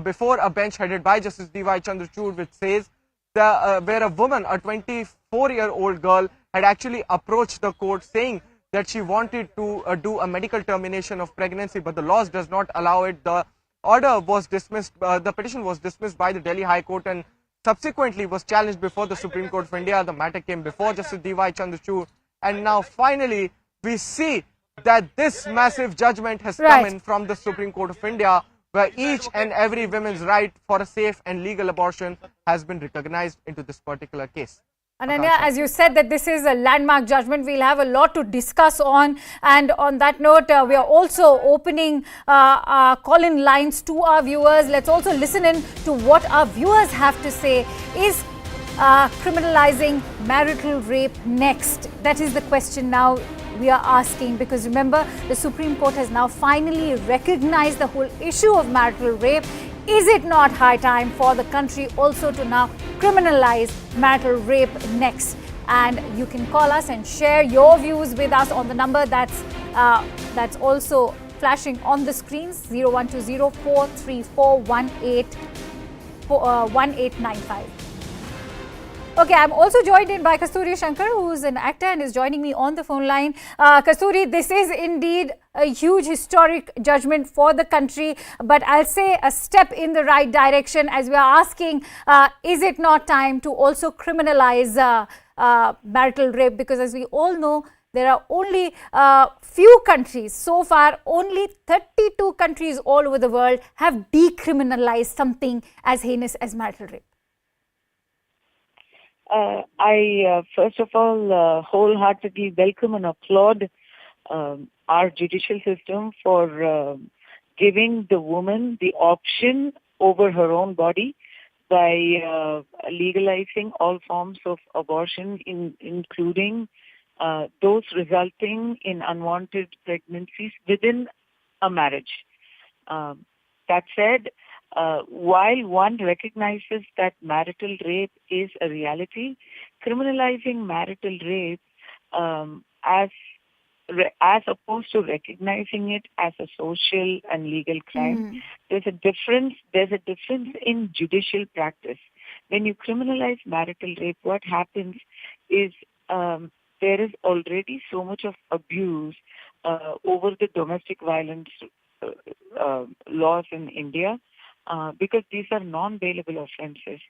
before a bench headed by Justice D.Y. Chandrachud, which says where a woman, a 24-year-old girl, had actually approached the court saying that she wanted to do a medical termination of pregnancy, but the laws does not allow it. The order was dismissed, the petition was dismissed by the Delhi High Court and subsequently was challenged before the Supreme Court of India. The matter came before Justice D.Y. Chandrachud, and now finally we see that this massive judgment has come in from the Supreme Court of India, where each and every woman's right for a safe and legal abortion has been recognized into this particular case. Ananya, as you said that this is a landmark judgment, we'll have a lot to discuss on, and on that note, we are also opening call-in lines to our viewers. Let's also listen in to what our viewers have to say. Is criminalizing marital rape next? That is the question now we are asking, because remember, the Supreme Court has now finally recognized the whole issue of marital rape. Is it not high time for the country also to now criminalize marital rape next? And you can call us and share your views with us on the number that's also flashing on the screens, 01204341895. Okay, I'm also joined in by Kasturi Shankar, who's an actor and is joining me on the phone line. Kasturi, this is indeed a huge historic judgment for the country, but I'll say a step in the right direction as we are asking, is it not time to also criminalize marital rape? Because as we all know, there are only few countries, so far only 32 countries all over the world have decriminalized something as heinous as marital rape. I first of all wholeheartedly welcome and applaud our judicial system for giving the woman the option over her own body by legalizing all forms of abortion, including those resulting in unwanted pregnancies within a marriage. That said, while one recognizes that marital rape is a reality, criminalizing marital rape as opposed to recognizing it as a social and legal crime, there's a difference in judicial practice. When you criminalize marital rape, what happens is there is already so much of abuse over the domestic violence laws in India, because these are non-bailable offences.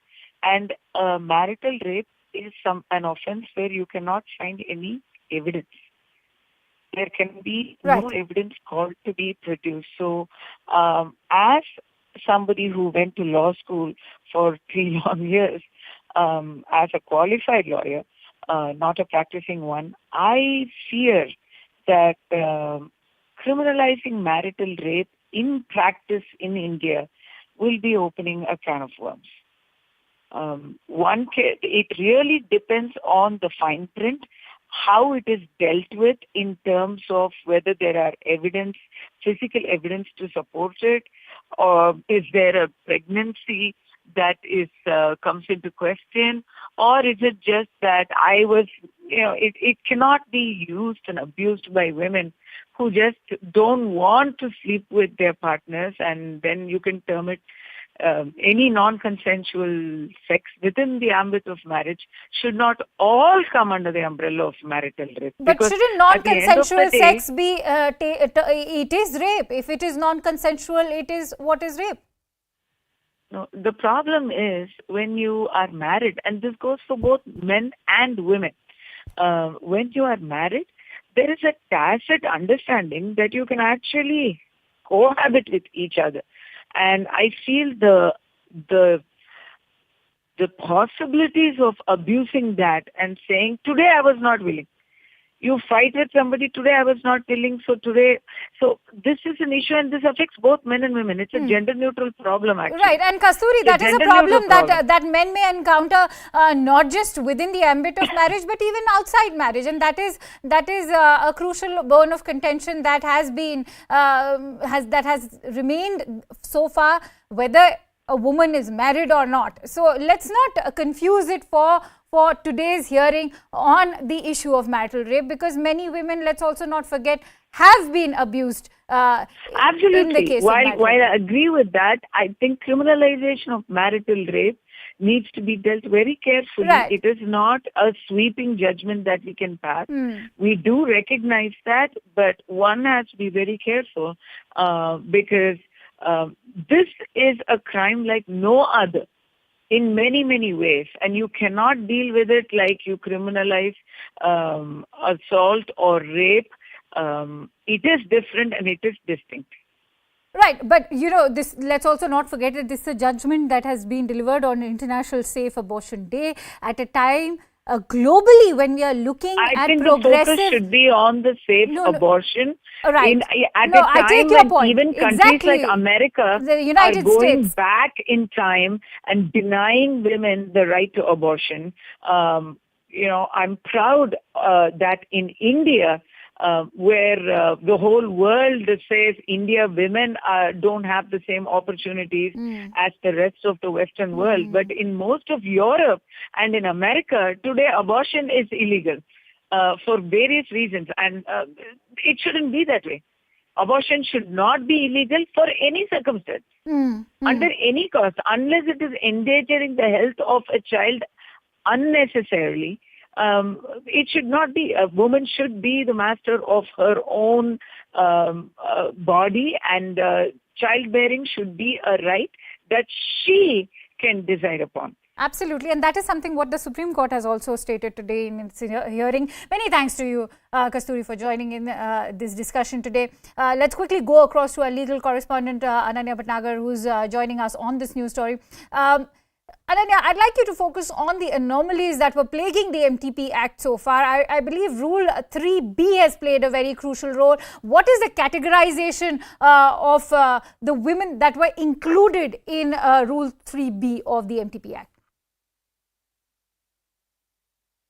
And marital rape is an offence where you cannot find any evidence. There can be no evidence called to be produced. So as somebody who went to law school for 3 long years, as a qualified lawyer, not a practicing one, I fear that criminalizing marital rape in practice in India will be opening a can of worms. It really depends on the fine print, how it is dealt with in terms of whether there are physical evidence to support it, or is there a pregnancy that comes into question, or is it just that it cannot be used and abused by women who just don't want to sleep with their partners, and then you can term it any non-consensual sex within the ambit of marriage should not all come under the umbrella of marital rape. But shouldn't non-consensual sex be, it is rape? If it is non-consensual, what is rape? No, the problem is when you are married, and this goes for both men and women, when you are married, there is a tacit understanding that you can actually cohabit with each other. And I feel the possibilities of abusing that and saying, today I was not willing. You fight with somebody, today I was not willing, so this is an issue, and this affects both men and women. It's a gender-neutral problem, actually. Right, and Kasturi, that is a problem that men may encounter not just within the ambit of marriage, but even outside marriage, and that is a crucial bone of contention that has remained so far, whether a woman is married or not. So let's not confuse it for today's hearing on the issue of marital rape, because many women, let's also not forget, have been abused. Absolutely. In the case while of I agree with that, I think criminalization of marital rape needs to be dealt very carefully. Right. It is not a sweeping judgment that we can pass. We do recognize that, but one has to be very careful because this is a crime like no other in many, many ways, and you cannot deal with it like you criminalize assault or rape. It is different and it is distinct. Right, but this. Let's also not forget that this is a judgment that has been delivered on International Safe Abortion Day at a time globally when we are looking at progressive. I think the focus should be on the safe abortion. Right. At a time when even countries like America the United are going States back in time and denying women the right to abortion. I'm proud that in India, where the whole world says India women don't have the same opportunities as the rest of the Western world. But in most of Europe and in America, today abortion is illegal for various reasons. And it shouldn't be that way. Abortion should not be illegal for any circumstance, under any cost, unless it is endangering the health of a child unnecessarily. It should not be. A woman should be the master of her own body, and childbearing should be a right that she can decide upon. Absolutely, and that is something what the Supreme Court has also stated today in its hearing. Many thanks to you, Kasturi, for joining in this discussion today. Let's quickly go across to our legal correspondent, Ananya Bhatnagar, who's joining us on this news story. Ananya, I'd like you to focus on the anomalies that were plaguing the MTP Act so far. I believe Rule 3B has played a very crucial role. What is the categorization of the women that were included in Rule 3B of the MTP Act?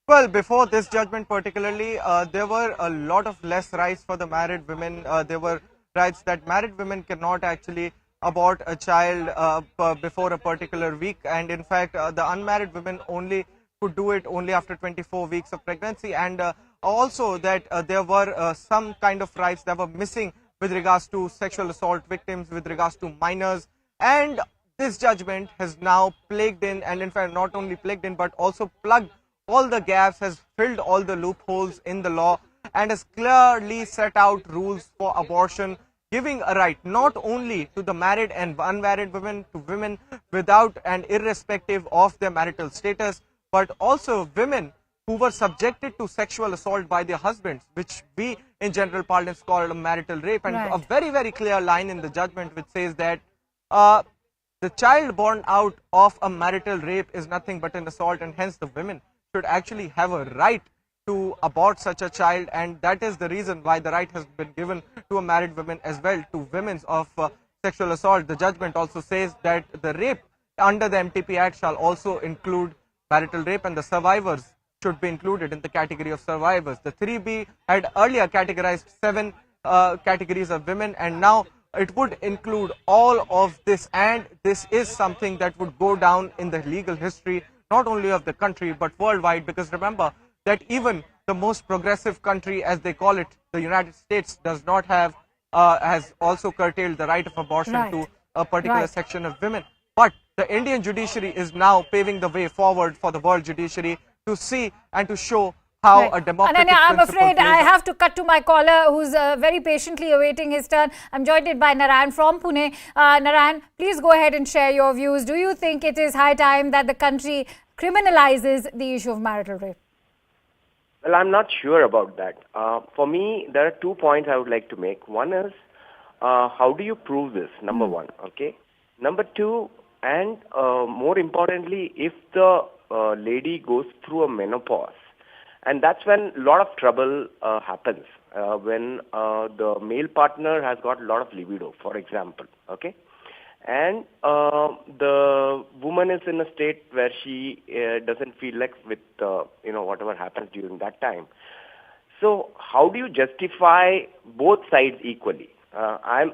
Well, before this judgment particularly, there were a lot of less rights for the married women. There were rights that married women cannot actually abort a child before a particular week, and in fact the unmarried women only could do it only after 24 weeks of pregnancy, and also that there were some kind of rights that were missing with regards to sexual assault victims, with regards to minors. And this judgment has now plagued in, and in fact not only plagued in but also plugged all the gaps, has filled all the loopholes in the law, and has clearly set out rules for abortion, giving a right not only to the married and unmarried women, to women without and irrespective of their marital status, but also women who were subjected to sexual assault by their husbands, which we in general parlance call a marital rape. And a very, very clear line in the judgment which says that the child born out of a marital rape is nothing but an assault, and hence the women should actually have a right to abort such a child, and that is the reason why the right has been given to a married woman as well to women of sexual assault. The judgment also says that the rape under the MTP Act shall also include marital rape, and the survivors should be included in the category of survivors. The 3B had earlier categorized 7 categories of women, and now it would include all of this, and this is something that would go down in the legal history not only of the country but worldwide, because remember that even the most progressive country, as they call it, the United States, does not have has also curtailed the right of abortion to a particular section of women. But the Indian judiciary is now paving the way forward for the world judiciary to see and to show how a democratic Ananya, I'm principle afraid plays I out. have to cut to my caller who's very patiently awaiting his turn. I'm joined by Narayan from Pune. Narayan, please go ahead and share your views. Do you think it is high time that the country criminalizes the issue of marital rape? Well, I'm not sure about that. For me, there are 2 points I would like to make. One is, how do you prove this? Number one, okay? Number two, and more importantly, if the lady goes through a menopause, and that's when a lot of trouble happens, when the male partner has got a lot of libido, for example, okay? And the woman is in a state where she doesn't feel like with, whatever happens during that time. So how do you justify both sides equally? And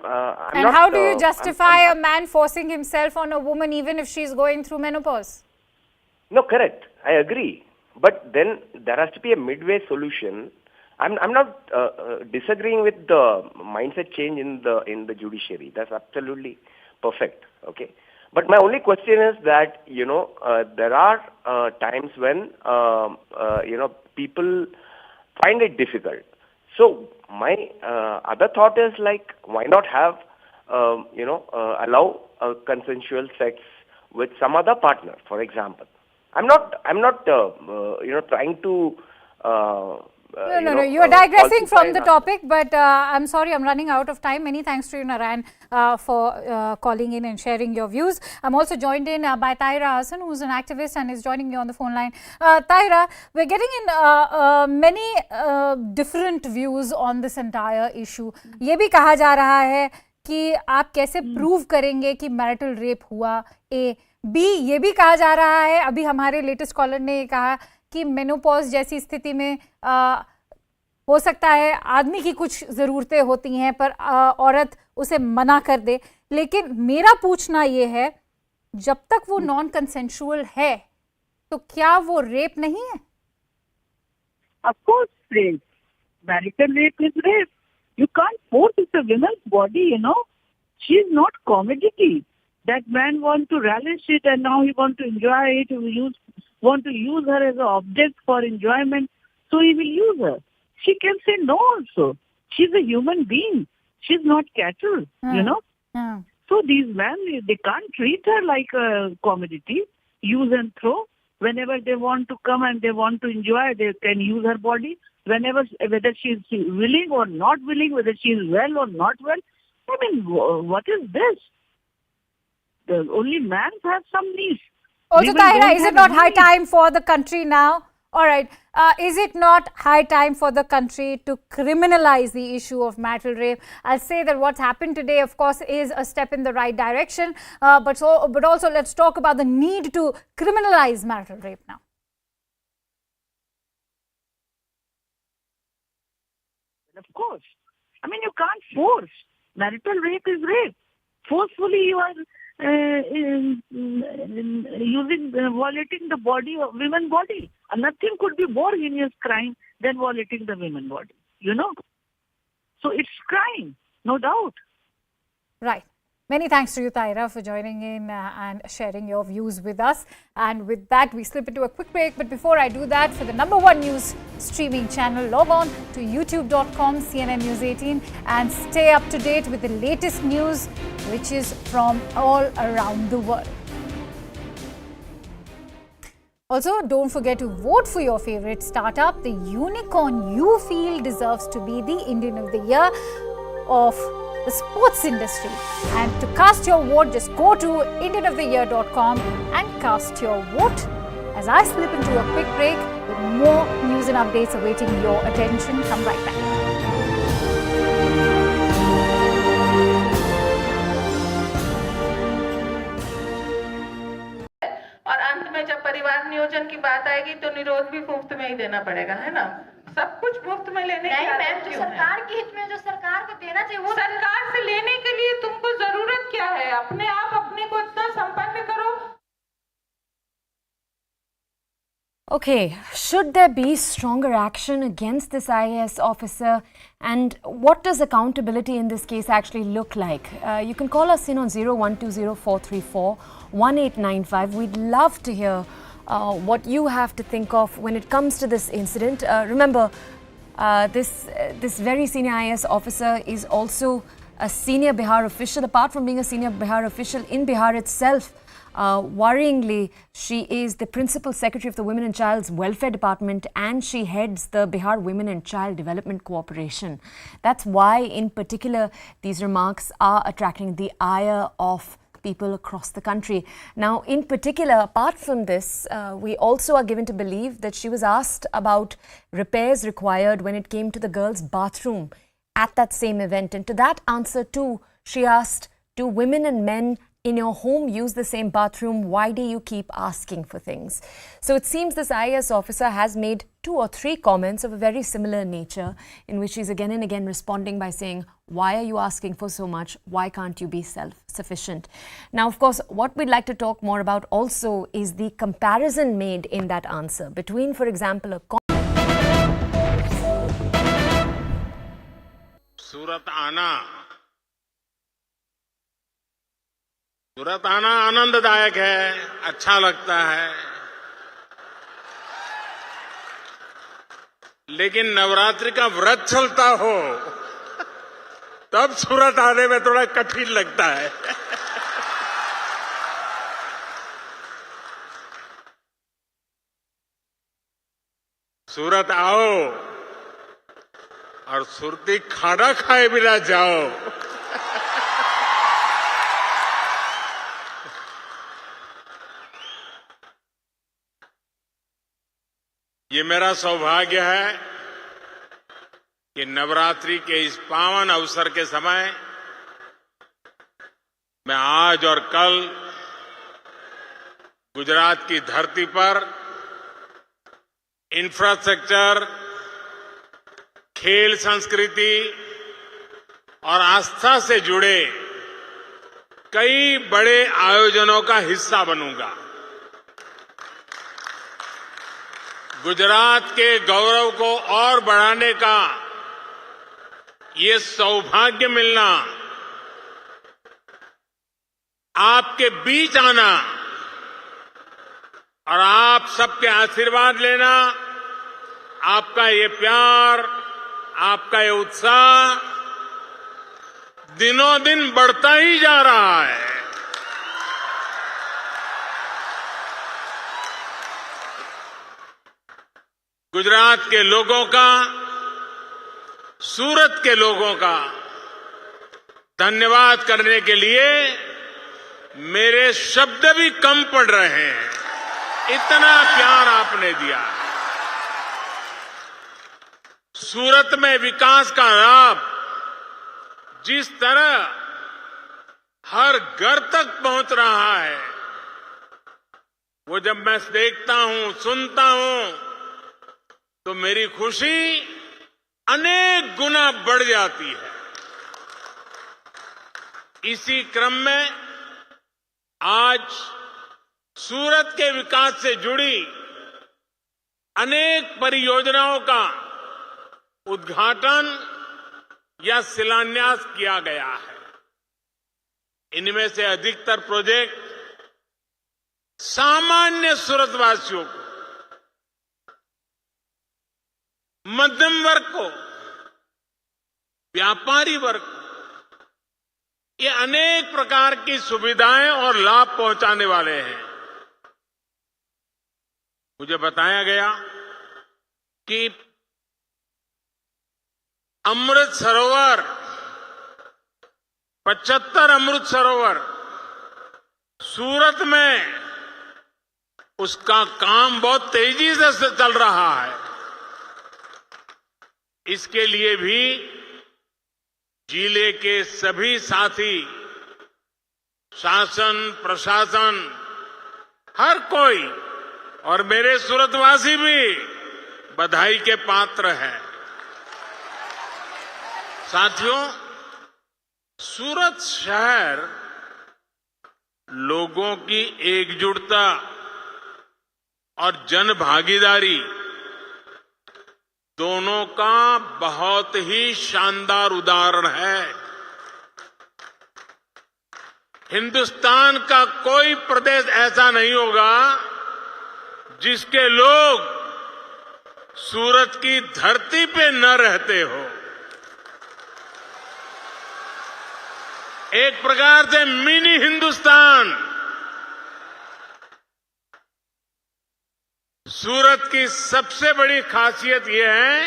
how do you justify a man forcing himself on a woman even if she's going through menopause? No, correct. I agree. But then there has to be a midway solution. I'm not disagreeing with the mindset change in the judiciary. That's absolutely perfect. Okay. But my only question is that, there are times when, people find it difficult. So my other thought is like, why not have, allow consensual sex with some other partner, for example. I'm not trying to. No. You are digressing from the topic, but I'm sorry, I'm running out of time. Many thanks to you, Narayan, for calling in and sharing your views. I'm also joined in by Taira Hassan, who's an activist and is joining me on the phone line. Taira, we're getting in many different views on this entire issue. ये भी कहा जा रहा है कि आप कैसे prove करेंगे कि मैरिटल रेप हुआ, A. B, ये भी कहा जा रहा है, अभी हमारे लेटेस्ट कॉलर ने कहा कि मेनोपॉज जैसी स्थिति में हो सकता है आदमी की कुछ ज़रूरतें होती हैं पर औरत उसे मना कर दे. लेकिन मेरा पूछना ये है, जब तक वो नॉन कंसेंशुअल है तो क्या वो रेप नहीं है? Of course, rape. Marital rape is rape. You can't force it. It's a woman's body, She's not commodity. That man wants to relish it and now he wants to enjoy it. He want to use her as an object for enjoyment. So he will use her. She can say no also. She's a human being. She's not cattle, So these men, they can't treat her like a commodity, use and throw. Whenever they want to come and they want to enjoy, they can use her body. Whether she's willing or not willing, whether she's well or not well. I mean, what is this? The only man has some needs. Also, Tahira, is it not high time for the country now? All right. Is it not high time for the country to criminalize the issue of marital rape? I'll say that what's happened today, of course, is a step in the right direction. But also, let's talk about the need to criminalize marital rape now. Of course. I mean, you can't force. Marital rape is rape. Forcefully, you are violating the body of women's body. And nothing could be more heinous crime than violating the women's body, So it's crime, no doubt. Right. Many thanks to you, Taira, for joining in and sharing your views with us. And with that, we slip into a quick break. But before I do that, for the #1 news streaming channel, log on to youtube.com, CNN News 18, and stay up to date with the latest news, which is from all around the world. Also, don't forget to vote for your favorite startup. The unicorn you feel deserves to be the Indian of the Year of the sports industry. And to cast your vote, just go to indianoftheyear.com and cast your vote. As I slip into a quick break, with more news and updates awaiting your attention. Come right back. और अंत में जब परिवार नियोजन की बात आएगी तो निरोध भी मुफ्त में ही देना पड़ेगा, है ना? सब कुछ मुफ्त में लेने की मैम, जो सरकार के हित में जो सरकार को देना चाहिए वो सरकार से लेने के लिए तुमको जरूरत क्या है? अपने आप अपने को इतना संपन्न करो। Okay, should there be stronger action against this IAS officer, and what does accountability in this case actually look like? You can call us in on 01204341895. We'd love to hear what you have to think of when it comes to this incident. Remember, this very senior IAS officer is also a senior Bihar official. Apart from being a senior Bihar official in Bihar itself, worryingly, she is the Principal Secretary of the Women and Child's Welfare Department, and she heads the Bihar Women and Child Development Corporation. That's why, in particular, these remarks are attracting the ire of people across the country. Now, in particular, apart from this, we also are given to believe that she was asked about repairs required when it came to the girls' bathroom at that same event. And to that answer too, she asked, do women and men in your home use the same bathroom? Why do you keep asking for things? So it seems this IAS officer has made 2 or 3 comments of a very similar nature, in which she's again and again responding by saying, why are you asking for so much? Why can't you be self-sufficient? Now, of course, what we'd like to talk more about also is the comparison made in that answer between, for example, a सूरत आना आनंददायक है, अच्छा लगता है, लेकिन नवरात्रि का व्रत चलता हो तब सूरत आने में थोड़ा कठिन लगता है। सूरत आओ और सुरती खाना खाए बिना जाओ। ये मेरा सौभाग्य है कि नवरात्रि के इस पावन अवसर के समय मैं आज और कल गुजरात की धरती पर इंफ्रास्ट्रक्चर, खेल संस्कृति और आस्था से जुड़े कई बड़े आयोजनों का हिस्सा बनूंगा। गुजरात के गौरव को और बढ़ाने का ये सौभाग्य मिलना, आपके बीच आना और आप सबके आशीर्वाद लेना, आपका ये प्यार, आपका ये उत्साह दिनों दिन बढ़ता ही जा रहा है। गुजरात के लोगों का, सूरत के लोगों का धन्यवाद करने के लिए मेरे शब्द भी कम पड़ रहे हैं। इतना प्यार आपने दिया। सूरत में विकास का लाभ जिस तरह हर घर तक पहुंच रहा है, वो जब मैं देखता हूं, सुनता हूं, तो मेरी खुशी अनेक गुना बढ़ जाती है। इसी क्रम में आज सूरत के विकास से जुड़ी अनेक परियोजनाओं का उद्घाटन या शिलान्यास किया गया है। इनमें से अधिकतर प्रोजेक्ट सामान्य सूरतवासियों को, मध्यम वर्ग को, व्यापारी वर्ग को ये अनेक प्रकार की सुविधाएं और लाभ पहुंचाने वाले हैं। मुझे बताया गया कि अमृत सरोवर, 75 अमृत सरोवर सूरत में उसका काम बहुत तेजी से चल रहा है। इसके लिए भी जिले के सभी साथी, शासन, प्रशासन, हर कोई और मेरे सूरतवासी भी बधाई के पात्र हैं। साथियों, सूरत शहर लोगों की एकजुटता और जन भागीदारी दोनों का बहुत ही शानदार उदाहरण है। हिंदुस्तान का कोई प्रदेश ऐसा नहीं होगा जिसके लोग सूरत की धरती पे न रहते हो। एक प्रकार से मिनी हिंदुस्तान सूरत की सबसे बड़ी खासियत यह है,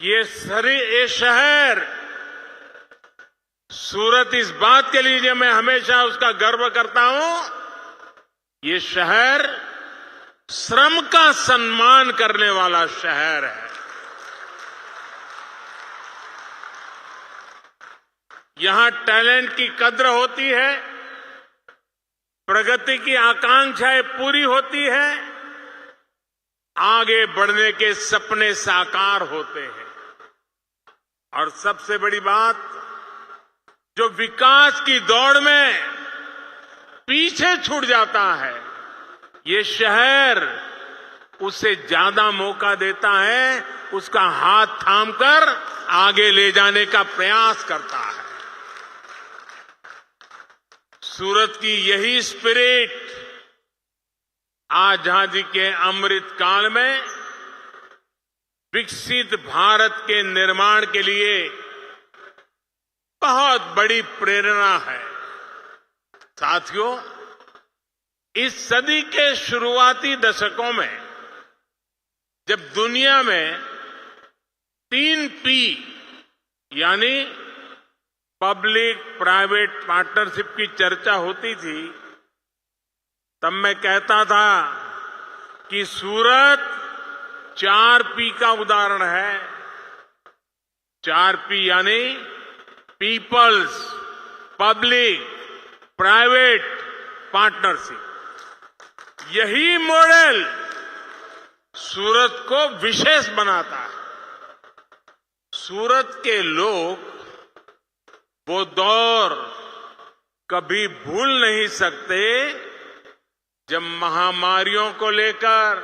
ये शहर सूरत इस बात के लिए मैं हमेशा उसका गर्व करता हूं, ये शहर श्रम का सम्मान करने वाला शहर है। यहां टैलेंट की कद्र होती है, प्रगति की आकांक्षाएं पूरी होती है, आगे बढ़ने के सपने साकार होते हैं। और सबसे बड़ी बात, जो विकास की दौड़ में पीछे छूट जाता है, ये शहर उसे ज्यादा मौका देता है, उसका हाथ थामकर आगे ले जाने का प्रयास करता है। सूरत की यही स्पिरिट आजादी के अमृत काल में विकसित भारत के निर्माण के लिए बहुत बड़ी प्रेरणा है। साथियों, इस सदी के शुरुआती दशकों में जब दुनिया में 3 P यानी पब्लिक प्राइवेट पार्टनरशिप की चर्चा होती थी, तब मैं कहता था कि सूरत 4 P का उदाहरण है। 4 P यानी पीपल्स, पब्लिक, प्राइवेट पार्टनरशिप। यही मॉडल सूरत को विशेष बनाता है। सूरत के लोग वो दौर कभी भूल नहीं सकते जब महामारियों को लेकर,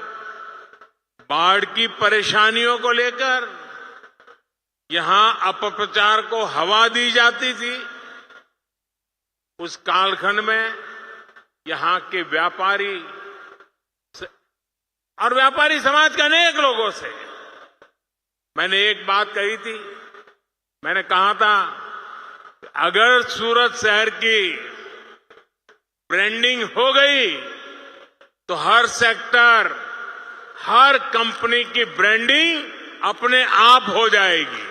बाढ़ की परेशानियों को लेकर यहां अपप्रचार को हवा दी जाती थी। उस कालखंड में यहां के व्यापारी और व्यापारी समाज के अनेक लोगों से मैंने एक बात कही थी। मैंने कहा था, अगर सूरत शहर की ब्रांडिंग हो गई तो हर सेक्टर, हर कंपनी की ब्रांडिंग अपने आप हो जाएगी।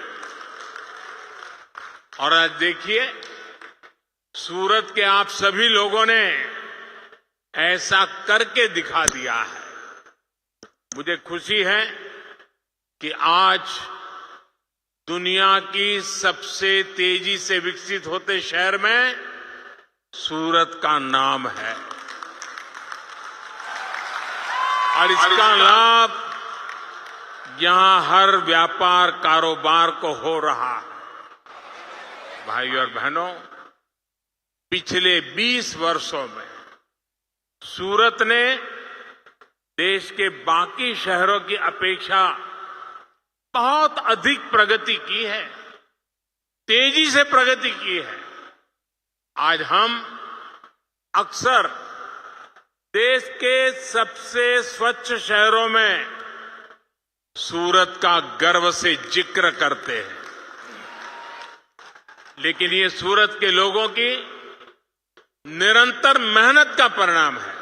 और आज देखिए, सूरत के आप सभी लोगों ने ऐसा करके दिखा दिया है। मुझे खुशी है कि आज दुनिया की सबसे तेजी से विकसित होते शहर में सूरत का नाम है और इसका लाभ यहां हर व्यापार कारोबार को हो रहा है। भाइयों और बहनों, पिछले 20 वर्षों में सूरत ने देश के बाकी शहरों की अपेक्षा बहुत अधिक प्रगति की है, तेजी से प्रगति की है। आज हम अक्सर देश के सबसे स्वच्छ शहरों में सूरत का गर्व से जिक्र करते हैं, लेकिन ये सूरत के लोगों की निरंतर मेहनत का परिणाम है।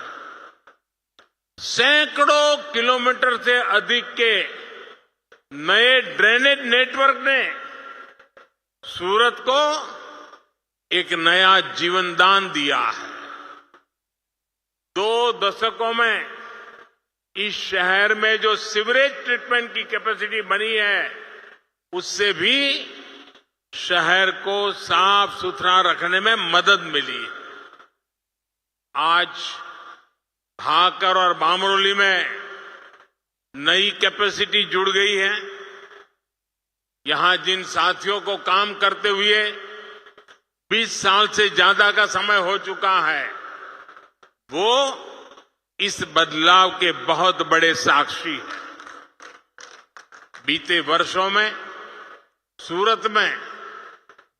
सैकड़ों किलोमीटर से अधिक के नए ड्रेनेज नेटवर्क ने सूरत को एक नया जीवनदान दिया है। 2 दशकों में इस शहर में जो सीवरेज ट्रीटमेंट की कैपेसिटी बनी है, उससे भी शहर को साफ सुथरा रखने में मदद मिली। आज भाकर और बामरोली में नई कैपेसिटी जुड़ गई है। यहां जिन साथियों को काम करते हुए 20 साल से ज्यादा का समय हो चुका है, वो इस बदलाव के बहुत बड़े साक्षी हैं। बीते वर्षों में सूरत में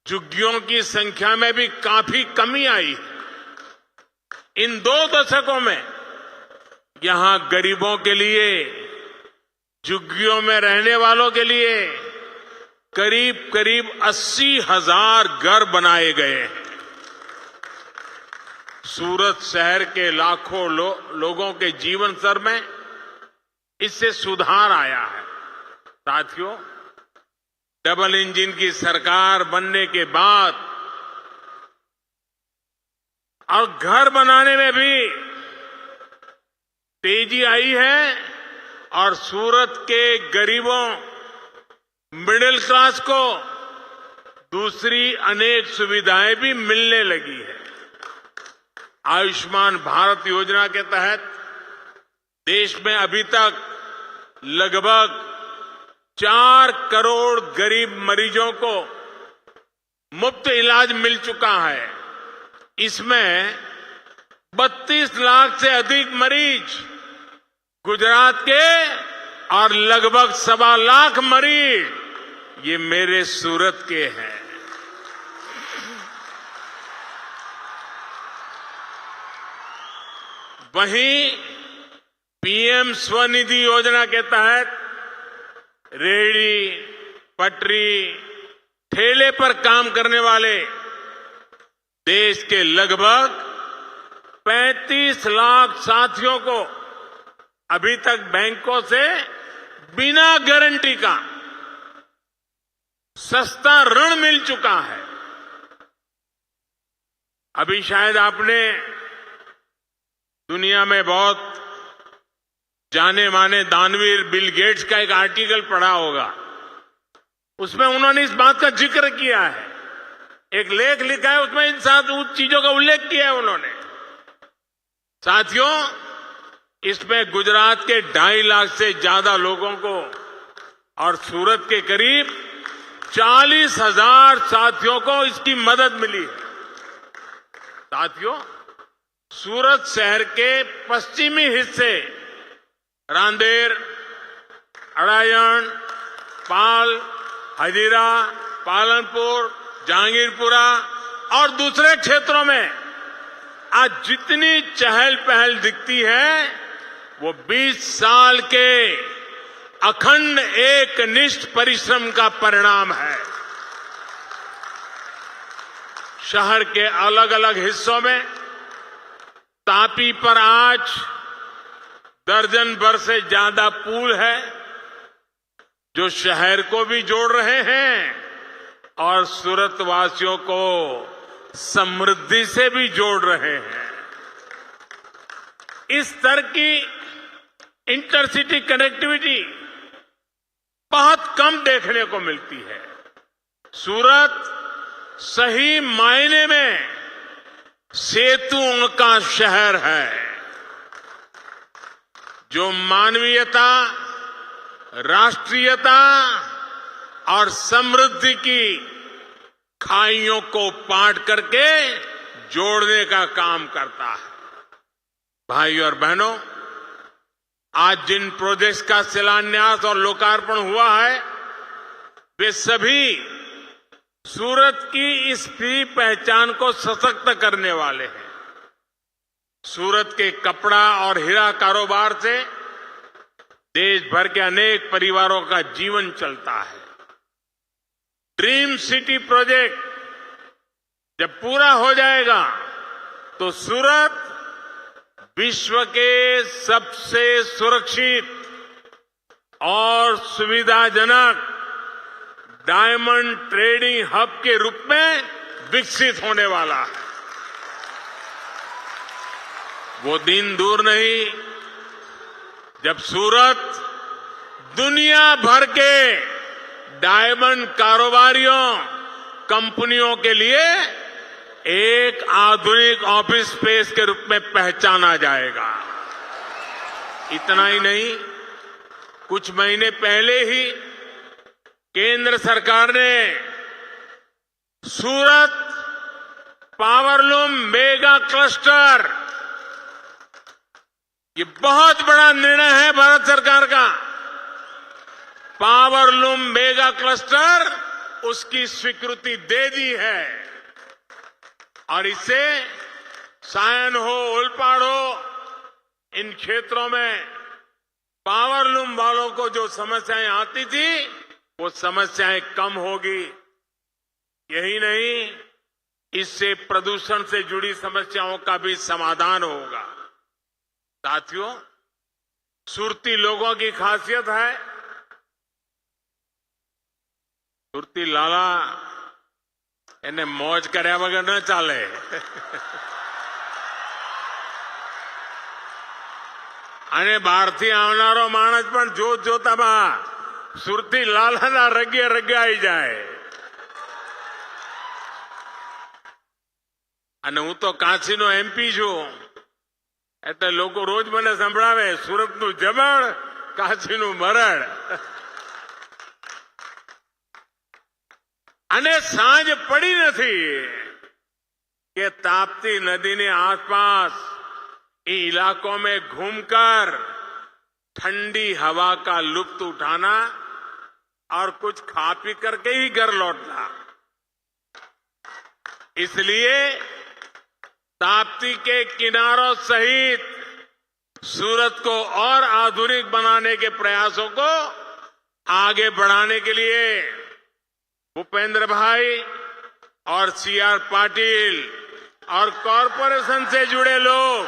झुग्गियों की संख्या में भी काफी कमी आई है। इन 2 दशकों में यहां गरीबों के लिए, झुग्गियों में रहने वालों के लिए करीब करीब 80,000 घर बनाए गए हैं। सूरत शहर के लाखों लोगों के जीवन स्तर में इससे सुधार आया है। साथियों, डबल इंजन की सरकार बनने के बाद और घर बनाने में भी तेजी आई है और सूरत के गरीबों, मिडिल क्लास को दूसरी अनेक सुविधाएं भी मिलने लगी है। आयुष्मान भारत योजना के तहत देश में अभी तक लगभग 4 करोड़ गरीब मरीजों को मुफ्त इलाज मिल चुका है। इसमें 32 लाख से अधिक मरीज गुजरात के और लगभग 1.25 लाख मरीज ये मेरे सूरत के हैं। वहीं पीएम स्वनिधि योजना के तहत रेहड़ी, पटरी, ठेले पर काम करने वाले देश के लगभग 35 लाख साथियों को अभी तक बैंकों से बिना गारंटी का सस्ता ऋण मिल चुका है। अभी शायद आपने दुनिया में बहुत जाने माने दानवीर बिल गेट्स का एक आर्टिकल पढ़ा होगा। उसमें उन्होंने इस बात का जिक्र किया है, एक लेख लिखा है, उसमें इन 7 चीजों का उल्लेख किया है उन्होंने। साथियों, इसमें गुजरात के 2.5 लाख से ज्यादा लोगों को और सूरत के करीब 40,000 साथियों को इसकी मदद मिली है। साथियों, सूरत शहर के पश्चिमी हिस्से रांदेर, अड़ायण, पाल, हजीरा, पालनपुर, जहांगीरपुरा और दूसरे क्षेत्रों में आज जितनी चहल पहल दिखती है, वो 20 साल के अखंड एकनिष्ठ परिश्रम का परिणाम है। शहर के अलग अलग हिस्सों में तापी पर आज दर्जन भर से ज्यादा पुल है, जो शहर को भी जोड़ रहे हैं और सूरत वासियों को समृद्धि से भी जोड़ रहे हैं। इस स्तर की इंटरसिटी कनेक्टिविटी बहुत कम देखने को मिलती है। सूरत सही मायने में सेतुओं का शहर है, जो मानवीयता, राष्ट्रीयता और समृद्धि की खाइयों को पाट करके जोड़ने का काम करता है। भाई और बहनों, आज जिन प्रोजेक्ट्स का शिलान्यास और लोकार्पण हुआ है, वे सभी सूरत की इस भी पहचान को सशक्त करने वाले हैं। सूरत के कपड़ा और हीरा कारोबार से देश भर के अनेक परिवारों का जीवन चलता है। ड्रीम सिटी प्रोजेक्ट जब पूरा हो जाएगा तो सूरत विश्व के सबसे सुरक्षित और सुविधाजनक डायमंड ट्रेडिंग हब के रूप में विकसित होने वाला है। वो दिन दूर नहीं जब सूरत दुनिया भर के डायमंड कारोबारियों, कंपनियों के लिए एक आधुनिक ऑफिस स्पेस के रूप में पहचाना जाएगा। इतना ही नहीं, कुछ महीने पहले ही केंद्र सरकार ने सूरत पावरलूम मेगा क्लस्टर, ये बहुत बड़ा निर्णय है भारत सरकार का, पावरलूम मेगा क्लस्टर उसकी स्वीकृति दे दी है। और इससे सायन हो, ओलपाड़ हो, इन क्षेत्रों में पावरलूम वालों को जो समस्याएं आती थी वो समस्याएं कम होगी। यही नहीं, इससे प्रदूषण से जुड़ी समस्याओं का भी समाधान होगा। साथियों, सुरती लोगों की खासियत है, सुरती लाला એને મોજ કર્યા વગર ન ચાલે। અને બહારથી આવનારો માણસ પણ જોતામાં સુરતી લાલાના રગે રગાઈ જાય। અને હું તો કાંચીનો એમપી છું, એટલે લોકો રોજ મને સંભળાવે સુરતનું જમણ, કાંચીનું મરણ। અને સાંજ પડી નથી કે ताप्ती नदी ने आसपास इलाकों में घूमकर ठंडी हवा का लुत्फ उठाना और कुछ खा पी करके ही घर लौटना। इसलिए ताप्ती के किनारों सहित सूरत को और आधुनिक बनाने के प्रयासों को आगे बढ़ाने के लिए भूपेंद्र भाई और सीआर पाटिल और कॉरपोरेशन से जुड़े लोग,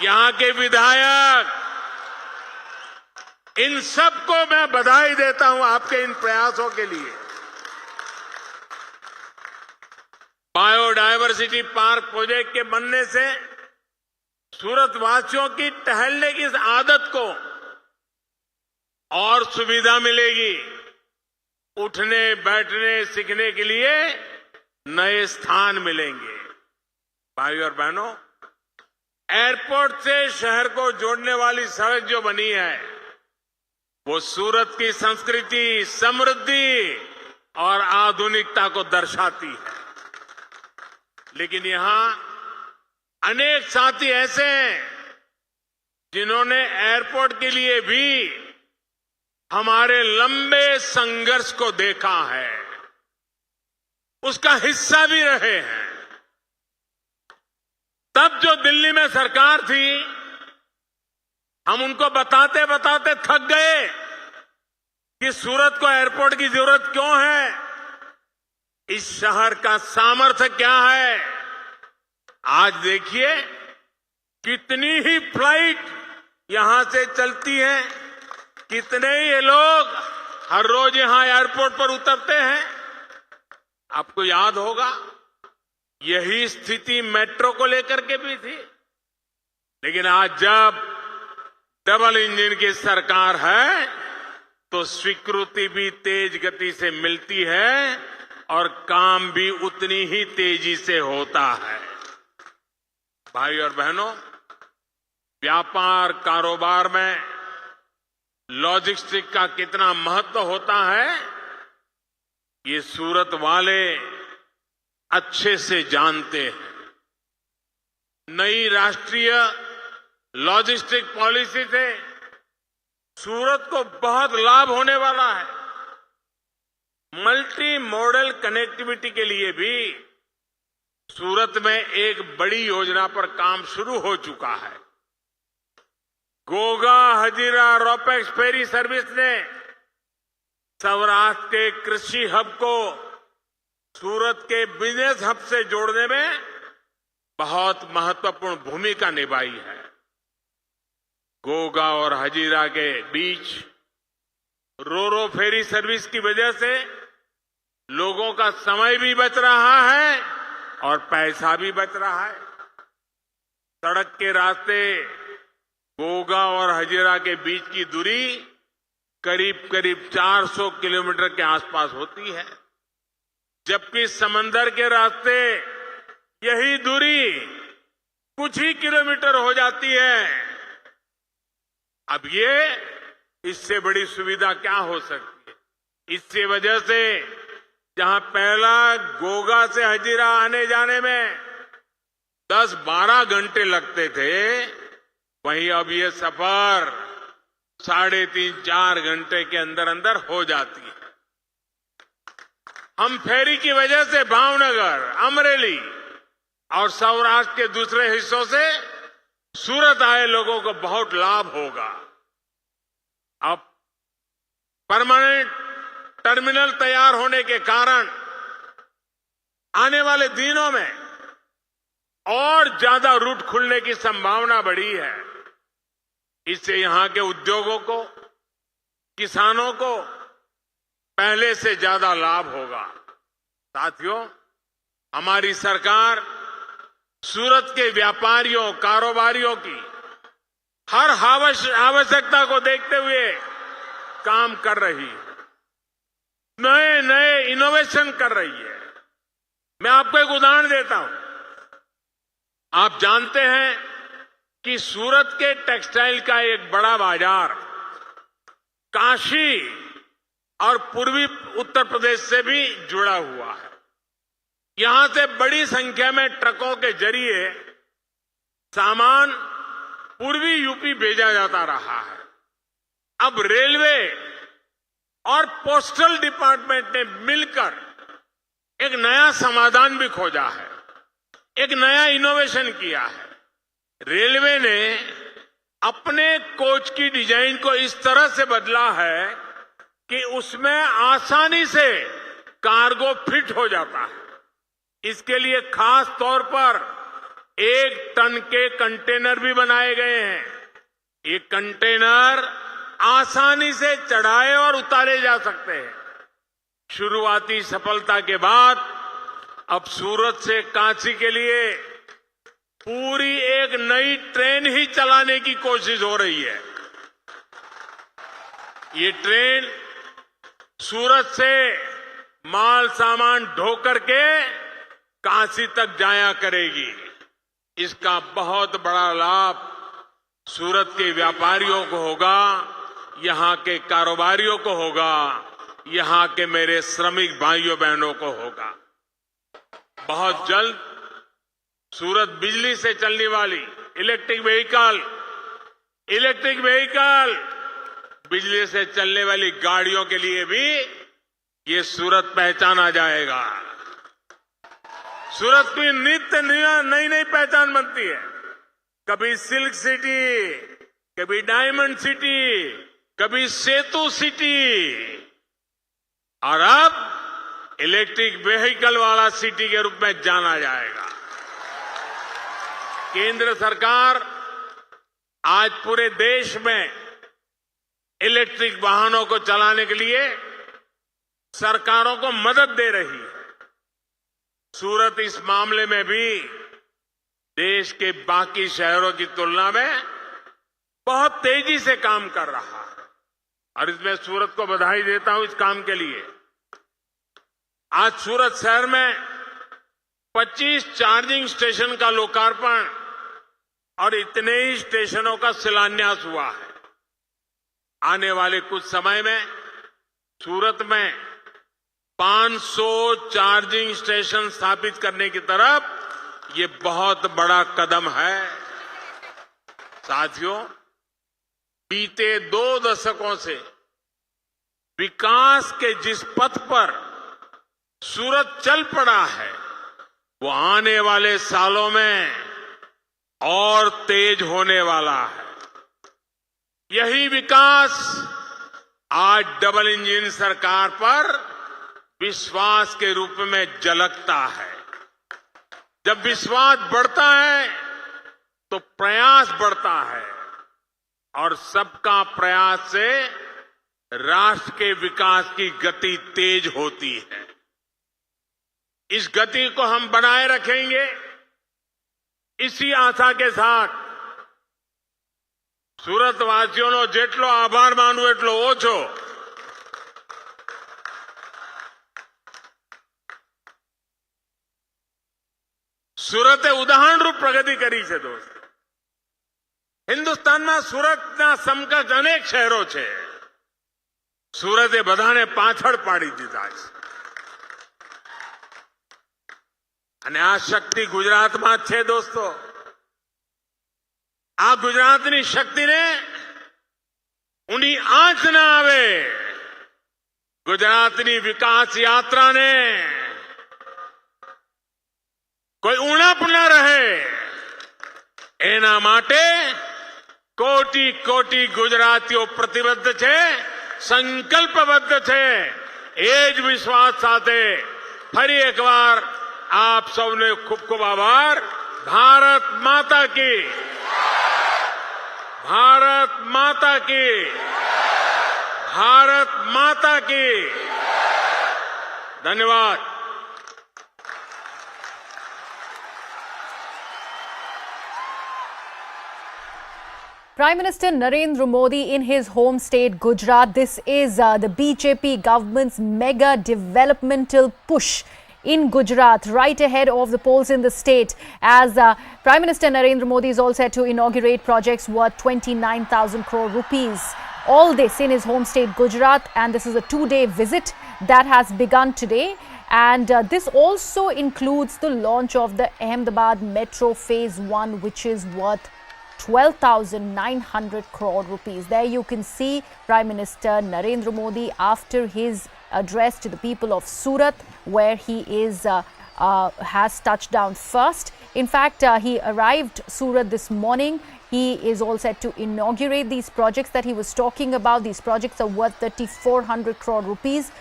यहां के विधायक, इन सबको मैं बधाई देता हूं आपके इन प्रयासों के लिए। बायोडायवर्सिटी पार्क प्रोजेक्ट के बनने से सूरत वासियों की टहलने की इस आदत को और सुविधा मिलेगी। उठने, बैठने, सीखने के लिए नए स्थान मिलेंगे। भाइयों और बहनों, एयरपोर्ट से शहर को जोड़ने वाली सड़क जो बनी है वो सूरत की संस्कृति, समृद्धि और आधुनिकता को दर्शाती है। लेकिन यहां अनेक साथी ऐसे हैं जिन्होंने एयरपोर्ट के लिए भी हमारे लंबे संघर्ष को देखा है, उसका हिस्सा भी रहे हैं। तब जो दिल्ली में सरकार थी, हम उनको बताते बताते थक गए कि सूरत को एयरपोर्ट की जरूरत क्यों है, इस शहर का सामर्थ्य क्या है। आज देखिए कितनी ही फ्लाइट यहां से चलती हैं, कितने ही लोग हर रोज यहां एयरपोर्ट पर उतरते हैं। आपको याद होगा यही स्थिति मेट्रो को लेकर के भी थी। लेकिन आज जब डबल इंजन की सरकार है तो स्वीकृति भी तेज गति से मिलती है और काम भी उतनी ही तेजी से होता है। भाई और बहनों, व्यापार कारोबार में लॉजिस्टिक का कितना महत्व होता है ये सूरत वाले अच्छे से जानते हैं। नई राष्ट्रीय लॉजिस्टिक पॉलिसी से सूरत को बहुत लाभ होने वाला है। मल्टी मॉडल कनेक्टिविटी के लिए भी सूरत में एक बड़ी योजना पर काम शुरू हो चुका है। Goga Hazira ropax ferry service ने सौराष्ट्र के कृषि हब को सूरत के बिजनेस हब से जोड़ने में बहुत महत्वपूर्ण भूमिका निभाई है। गोगा और हजीरा के बीच रोरो फेरी सर्विस की वजह से लोगों का समय भी बच रहा है और पैसा भी बच रहा है। सड़क के रास्ते गोगा और हजीरा के बीच की दूरी करीब करीब 400 किलोमीटर के आसपास होती है, जबकि समंदर के रास्ते यही दूरी कुछ ही किलोमीटर हो जाती है। अब ये इससे बड़ी सुविधा क्या हो सकती है? इससे वजह से जहां पहला गोगा से हजीरा आने जाने में 10-12 घंटे लगते थे, वहीं अब ये सफर 3.5-4 घंटे के अंदर अंदर हो जाती है। हम फेरी की वजह से भावनगर, अमरेली और सौराष्ट्र के दूसरे हिस्सों से सूरत आए लोगों को बहुत लाभ होगा। अब परमानेंट टर्मिनल तैयार होने के कारण आने वाले दिनों में और ज्यादा रूट खुलने की संभावना बढ़ी है। इससे यहां के उद्योगों को, किसानों को पहले से ज्यादा लाभ होगा। साथियों, हमारी सरकार सूरत के व्यापारियों, कारोबारियों की हर आवश्यकता को देखते हुए काम कर रही है, नए नए इनोवेशन कर रही है। मैं आपको एक उदाहरण देता हूं। आप जानते हैं कि सूरत के टेक्सटाइल का एक बड़ा बाजार काशी और पूर्वी उत्तर प्रदेश से भी जुड़ा हुआ है। यहां से बड़ी संख्या में ट्रकों के जरिए सामान पूर्वी यूपी भेजा जाता रहा है। अब रेलवे और पोस्टल डिपार्टमेंट ने मिलकर एक नया समाधान भी खोजा है, एक नया इनोवेशन किया है। रेलवे ने अपने कोच की डिजाइन को इस तरह से बदला है कि उसमें आसानी से कार्गो फिट हो जाता है। इसके लिए खास तौर पर 1 टन के कंटेनर भी बनाए गए हैं। ये कंटेनर आसानी से चढ़ाए और उतारे जा सकते हैं। शुरुआती सफलता के बाद अब सूरत से काशी के लिए पूरी एक नई ट्रेन ही चलाने की कोशिश हो रही है। ये ट्रेन सूरत से माल सामान ढो करके काशी तक जाया करेगी। इसका बहुत बड़ा लाभ सूरत के व्यापारियों को होगा, यहां के कारोबारियों को होगा, यहां के मेरे श्रमिक भाइयों बहनों को होगा। बहुत जल्द सूरत बिजली से चलने वाली इलेक्ट्रिक व्हीकल, बिजली से चलने वाली गाड़ियों के लिए भी ये सूरत पहचाना जाएगा। सूरत की नित्य नई पहचान बनती है। कभी सिल्क सिटी, कभी डायमंड सिटी, कभी सेतु सिटी, और अब इलेक्ट्रिक व्हीकल वाला सिटी के रूप में जाना जाएगा। केंद्र सरकार आज पूरे देश में इलेक्ट्रिक वाहनों को चलाने के लिए सरकारों को मदद दे रही है। सूरत इस मामले में भी देश के बाकी शहरों की तुलना में बहुत तेजी से काम कर रहा है, और इसमें सूरत को बधाई देता हूं इस काम के लिए। आज सूरत शहर में 25 चार्जिंग स्टेशन का लोकार्पण और इतने ही स्टेशनों का शिलान्यास हुआ है। आने वाले कुछ समय में सूरत में 500 चार्जिंग स्टेशन स्थापित करने की तरफ ये बहुत बड़ा कदम है। साथियों, बीते 2 दशकों से विकास के जिस पथ पर सूरत चल पड़ा है, वो आने वाले सालों में और तेज होने वाला है। यही विकास आज डबल इंजन सरकार पर विश्वास के रूप में झलकता है। जब विश्वास बढ़ता है तो प्रयास बढ़ता है, और सबका प्रयास से राष्ट्र के विकास की गति तेज होती है। इस गति को हम बनाए रखेंगे, इसी आशा के साथ सूरत वासीओनो जेटलो आभार मानू एटलो ओछो। સુરતે ઉદાહરણરૂપ પ્રગતિ કરી છે દોસ્ત। હિન્દુસ્તાનમાં સુરતના સમકક્ષ અનેક શહેરો છે, સુરતે બધાને પાછળ પાડી દીધા છે અને આ શક્તિ ગુજરાતમાં જ છે દોસ્તો। આ ગુજરાતની શક્તિને ઊંડી આંચ ના આવે, ગુજરાતની વિકાસ યાત્રાને કોઈ ઉણપ ન રહે, એના માટે કોટી કોટી ગુજરાતીઓ પ્રતિબદ્ધ છે, સંકલ્પબદ્ધ છે। એ જ વિશ્વાસ સાથે ફરી એકવાર આપ સૌને ખૂબ ખૂબ આભાર। ભારત માતા की, भारत माता की, भारत माता की। धन्यवाद। Prime Minister Narendra Modi in his home state Gujarat. This is the BJP government's mega developmental push in Gujarat, right ahead of the polls in the state, as Prime Minister Narendra Modi is all set to inaugurate projects worth 29,000 crore rupees. All this in his home state Gujarat, and this is a two-day visit that has begun today. And this also includes the launch of the Ahmedabad Metro Phase 1, which is worth 12,900 crore rupees. There you can see Prime Minister Narendra Modi after his address to the people of Surat, where he has touched down first. In fact, he arrived Surat this morning. He is all set to inaugurate these projects that he was talking about. These projects are worth 3,400 crore rupees.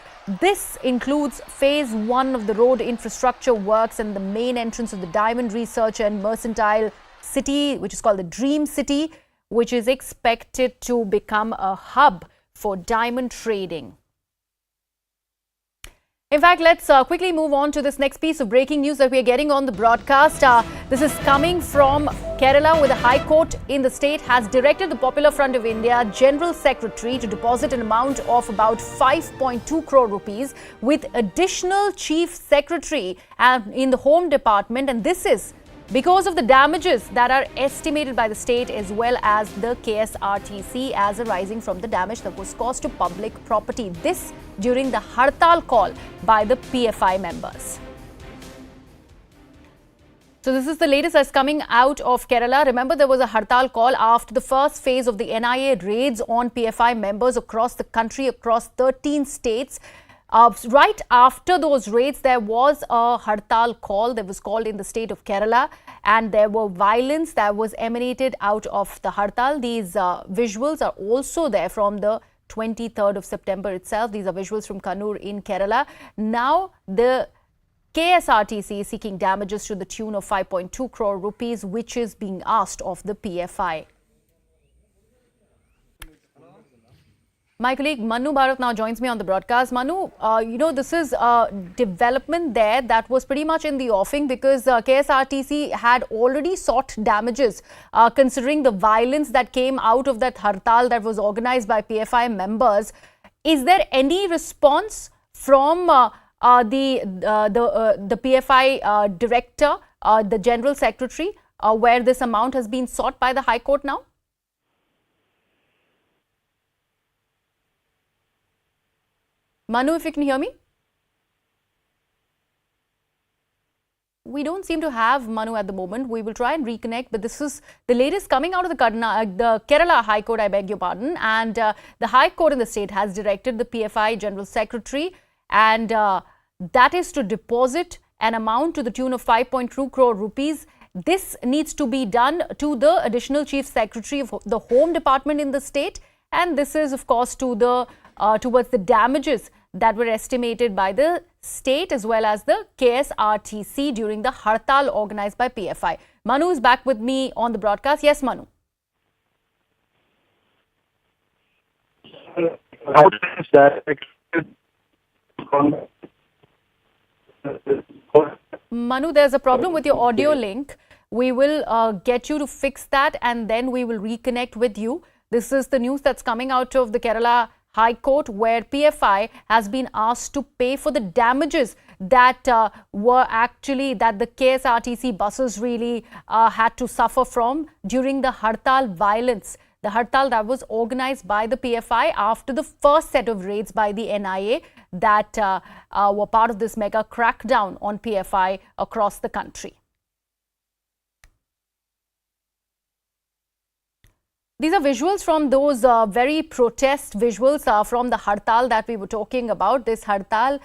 This includes phase 1 of the road infrastructure works and the main entrance of the Diamond Research and Mercantile City, which is called the Dream City, which is expected to become a hub for diamond trading. In fact, let's quickly move on to this next piece of breaking news that we are getting on the broadcast. This is coming from Kerala, where the High Court in the state has directed the Popular Front of India General Secretary to deposit an amount of about 5.2 crore rupees with additional Chief Secretary in the Home Department, and this is because of the damages that are estimated by the state as well as the KSRTC as arising from the damage that was caused to public property. This during the Hartal call by the PFI members. So this is the latest that's coming out of Kerala. Remember, there was a Hartal call after the first phase of the NIA raids on PFI members across the country, across 13 states. Right after those raids, there was a Hartal call that was called in the state of Kerala, and there were violence that was emanated out of the Hartal. These visuals are also there from the 23rd of September itself. These are visuals from Kannur in Kerala. Now, the KSRTC is seeking damages to the tune of 5.2 crore rupees, which is being asked of the PFI. My colleague Manu Bharat now joins me on the broadcast. Manu, this is a development there that was pretty much in the offing because KSRTC had already sought damages considering the violence that came out of that Hartal that was organized by PFI members. Is there any response from the PFI director, the General Secretary, where this amount has been sought by the High Court now? Manu, if you can hear me? We don't seem to have Manu at the moment. We will try and reconnect, but this is the latest coming out of the Kerala High Court, I beg your pardon. And the High Court in the state has directed the PFI General Secretary, and that is to deposit an amount to the tune of 5.2 crore rupees. This needs to be done to the additional Chief Secretary of the Home Department in the state, and this is, of course, to the towards the damages that were estimated by the state as well as the KSRTC during the Hartal organized by PFI. Manu is back with me on the broadcast. Yes, Manu. Manu, there's a problem with your audio link. We will get you to fix that, and then we will reconnect with you. This is the news that's coming out of the Kerala High Court, where PFI has been asked to pay for the damages that that the KSRTC buses really had to suffer from during the Hartal violence. The Hartal that was organized by the PFI after the first set of raids by the NIA that were part of this mega crackdown on PFI across the country. These are visuals from those very protest visuals from the Hartal that we were talking about. This Hartal,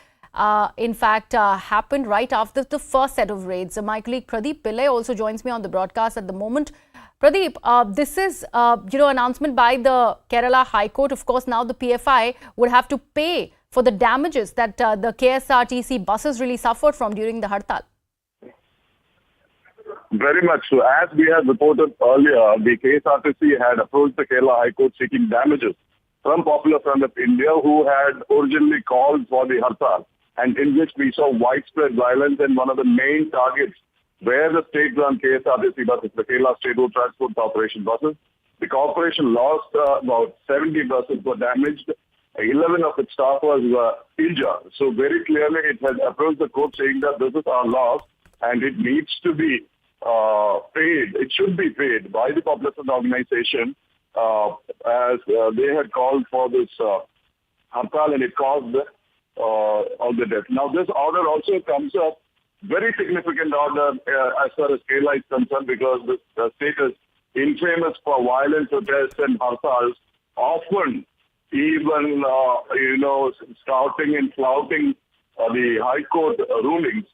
in fact, happened right after the first set of raids. My colleague Pradeep Pillai also joins me on the broadcast at the moment. Pradeep, this is, announcement by the Kerala High Court. Of course, now the PFI would have to pay for the damages that the KSRTC buses really suffered from during the Hartal. Very much so. As we had reported earlier, the KSRTC had approached the Kerala High Court seeking damages from Popular Front of India, who had originally called for the Hartal, and in which we saw widespread violence, and one of the main targets were the state-run KSRTC buses, the Kerala State Road Transport Corporation buses. The corporation lost about 70 buses were damaged. 11 of its staffers were injured. So very clearly it has approached the court saying that this is our loss and it needs to be paid. It should be paid by the Popular Front organization as they had called for this Hartal, and it caused all the death. Now this order also comes up, very significant order as far as Kerala is concerned, because the state is infamous for violent protests and Hartals, often even, scouting and flouting the High Court rulings.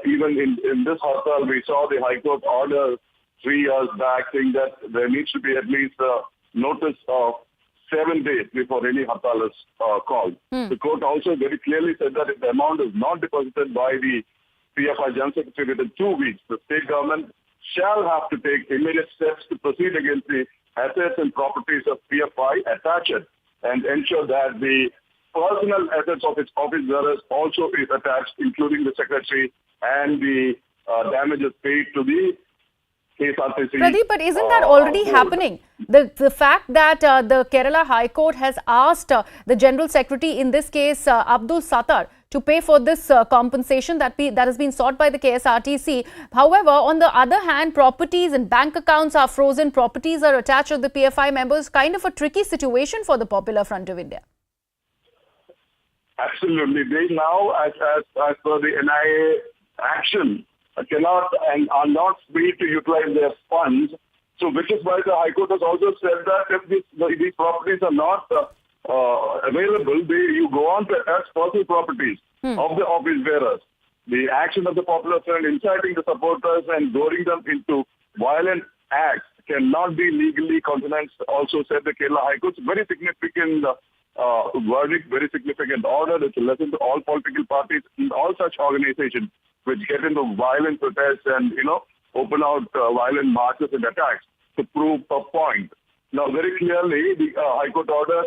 Even in this Hartal, we saw the High Court order 3 years back saying that there needs to be at least a notice of 7 days before any Hartal is called. The court also very clearly said that if the amount is not deposited by the PFI General Secretary within 2 weeks, the state government shall have to take immediate steps to proceed against the assets and properties of PFI attached and ensure that the personal assets of its office bearers also is attached, including the secretary, and the damages paid to the KSRTC. Pradeep, but isn't that already happening? The fact that the Kerala High Court has asked the General Secretary, in this case Abdul Sattar, to pay for this compensation that has been sought by the KSRTC. However, on the other hand, properties and bank accounts are frozen, properties are attached to the PFI members. Kind of a tricky situation for the Popular Front of India. Absolutely. They now, as per the NIA action, cannot and are not free to utilize their funds. So, which is why the High Court has also said that if these properties are not available, you go on to attach personal properties of the office bearers. The action of the Popular Front inciting the supporters and luring them into violent acts cannot be legally countenanced, also said the Kerala High Court. Very significant verdict, very significant order. It's a lesson to all political parties in all such organizations which get into violent protests and, open out violent marches and attacks to prove a point. Now, very clearly, the High Court order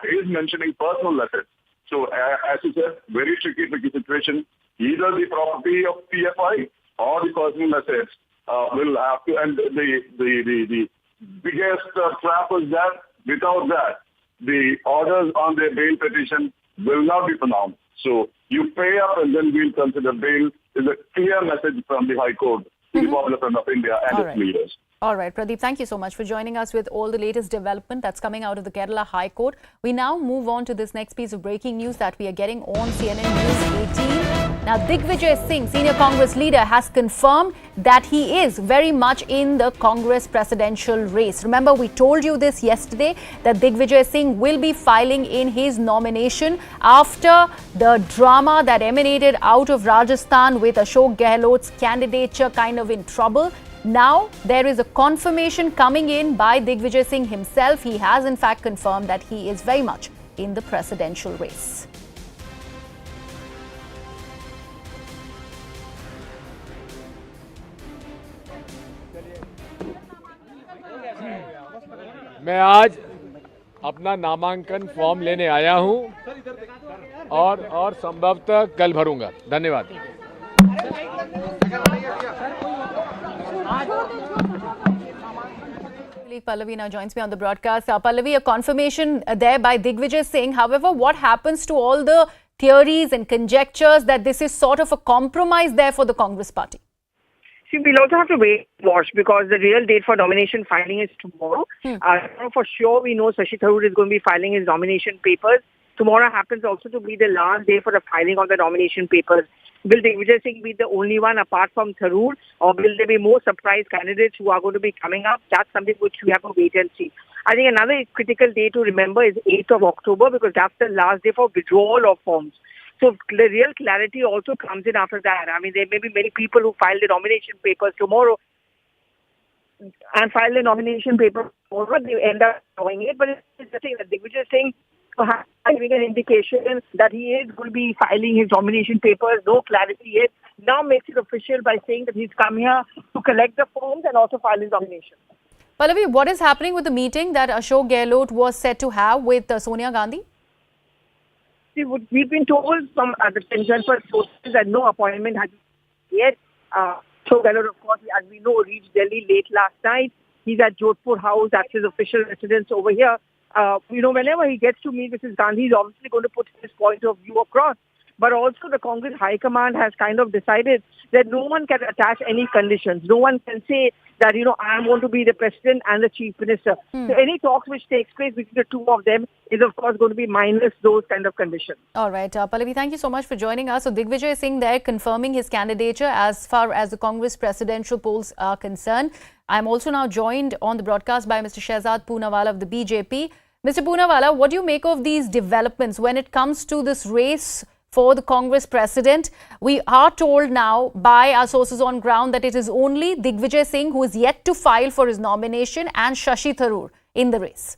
is mentioning personal assets. So, as you said, very tricky situation. Either the property of PFI or the personal assets will have to, and the biggest trap is that without that, the orders on their bail petition will not be pronounced. So, you pay up and then we'll consider bail is a clear message from the High Court to the Popular Front of India and its leaders. All right, Pradeep, thank you so much for joining us with all the latest development that's coming out of the Kerala High Court. We now move on to this next piece of breaking news that we are getting on CNN News 18. Now, Digvijay Singh, senior Congress leader, has confirmed that he is very much in the Congress presidential race. Remember, we told you this yesterday, that Digvijay Singh will be filing in his nomination after the drama that emanated out of Rajasthan with Ashok Gehlot's candidature kind of in trouble. Now, there is a confirmation coming in by Digvijay Singh himself. He has in fact confirmed that he is very much in the presidential race. मैं आज अपना नामांकन form लेने आया हूं और संभवतः कल भरूंगा। धन्यवाद। colleague Pallavi now joins me on the broadcast. Pallavi, a confirmation there by Digvijay Singh. However, what happens to all the theories and conjectures that this is sort of a compromise there for the Congress party? See, we'll also have to wait and watch because the real date for nomination filing is tomorrow. For sure, we know Shashi Tharoor is going to be filing his nomination papers. Tomorrow happens also to be the last day for the filing of the nomination papers. Will Digvijay Singh be the only one apart from Tharoor, or will there be more surprise candidates who are going to be coming up? That's something which we have to wait and see. I think another critical day to remember is 8th of October because that's the last day for withdrawal of forms. So the real clarity also comes in after that. I mean, there may be many people who file the nomination papers tomorrow and file the nomination paper tomorrow. They end up doing it, but it's the thing that Digvijay Singh giving an indication that he is going to be filing his nomination papers, no clarity yet. Now makes it official by saying that he's come here to collect the forms and also file his nomination. Pallavi, what is happening with the meeting that Ashok Gehlot was set to have with Sonia Gandhi? See, we've been told from the concerned sources that no appointment has been yet. Ashok Gehlot, of course, as we know, reached Delhi late last night. He's at Jodhpur House. That's his official residence over here. Whenever he gets to meet Mrs. Gandhi, he's obviously going to put his point of view across. But also the Congress High Command has kind of decided that no one can attach any conditions. No one can say that, I am going to be the President and the Chief Minister. So any talks which takes place between the two of them is, of course, going to be minus those kind of conditions. All right. Pallavi, thank you so much for joining us. So Digvijay Singh there confirming his candidature as far as the Congress presidential polls are concerned. I'm also now joined on the broadcast by Mr. Shehzad Poonawala of the BJP. Mr. Poonawala, what do you make of these developments when it comes to this race for the Congress president? We are told now by our sources on ground that it is only Digvijay Singh who is yet to file for his nomination and Shashi Tharoor in the race.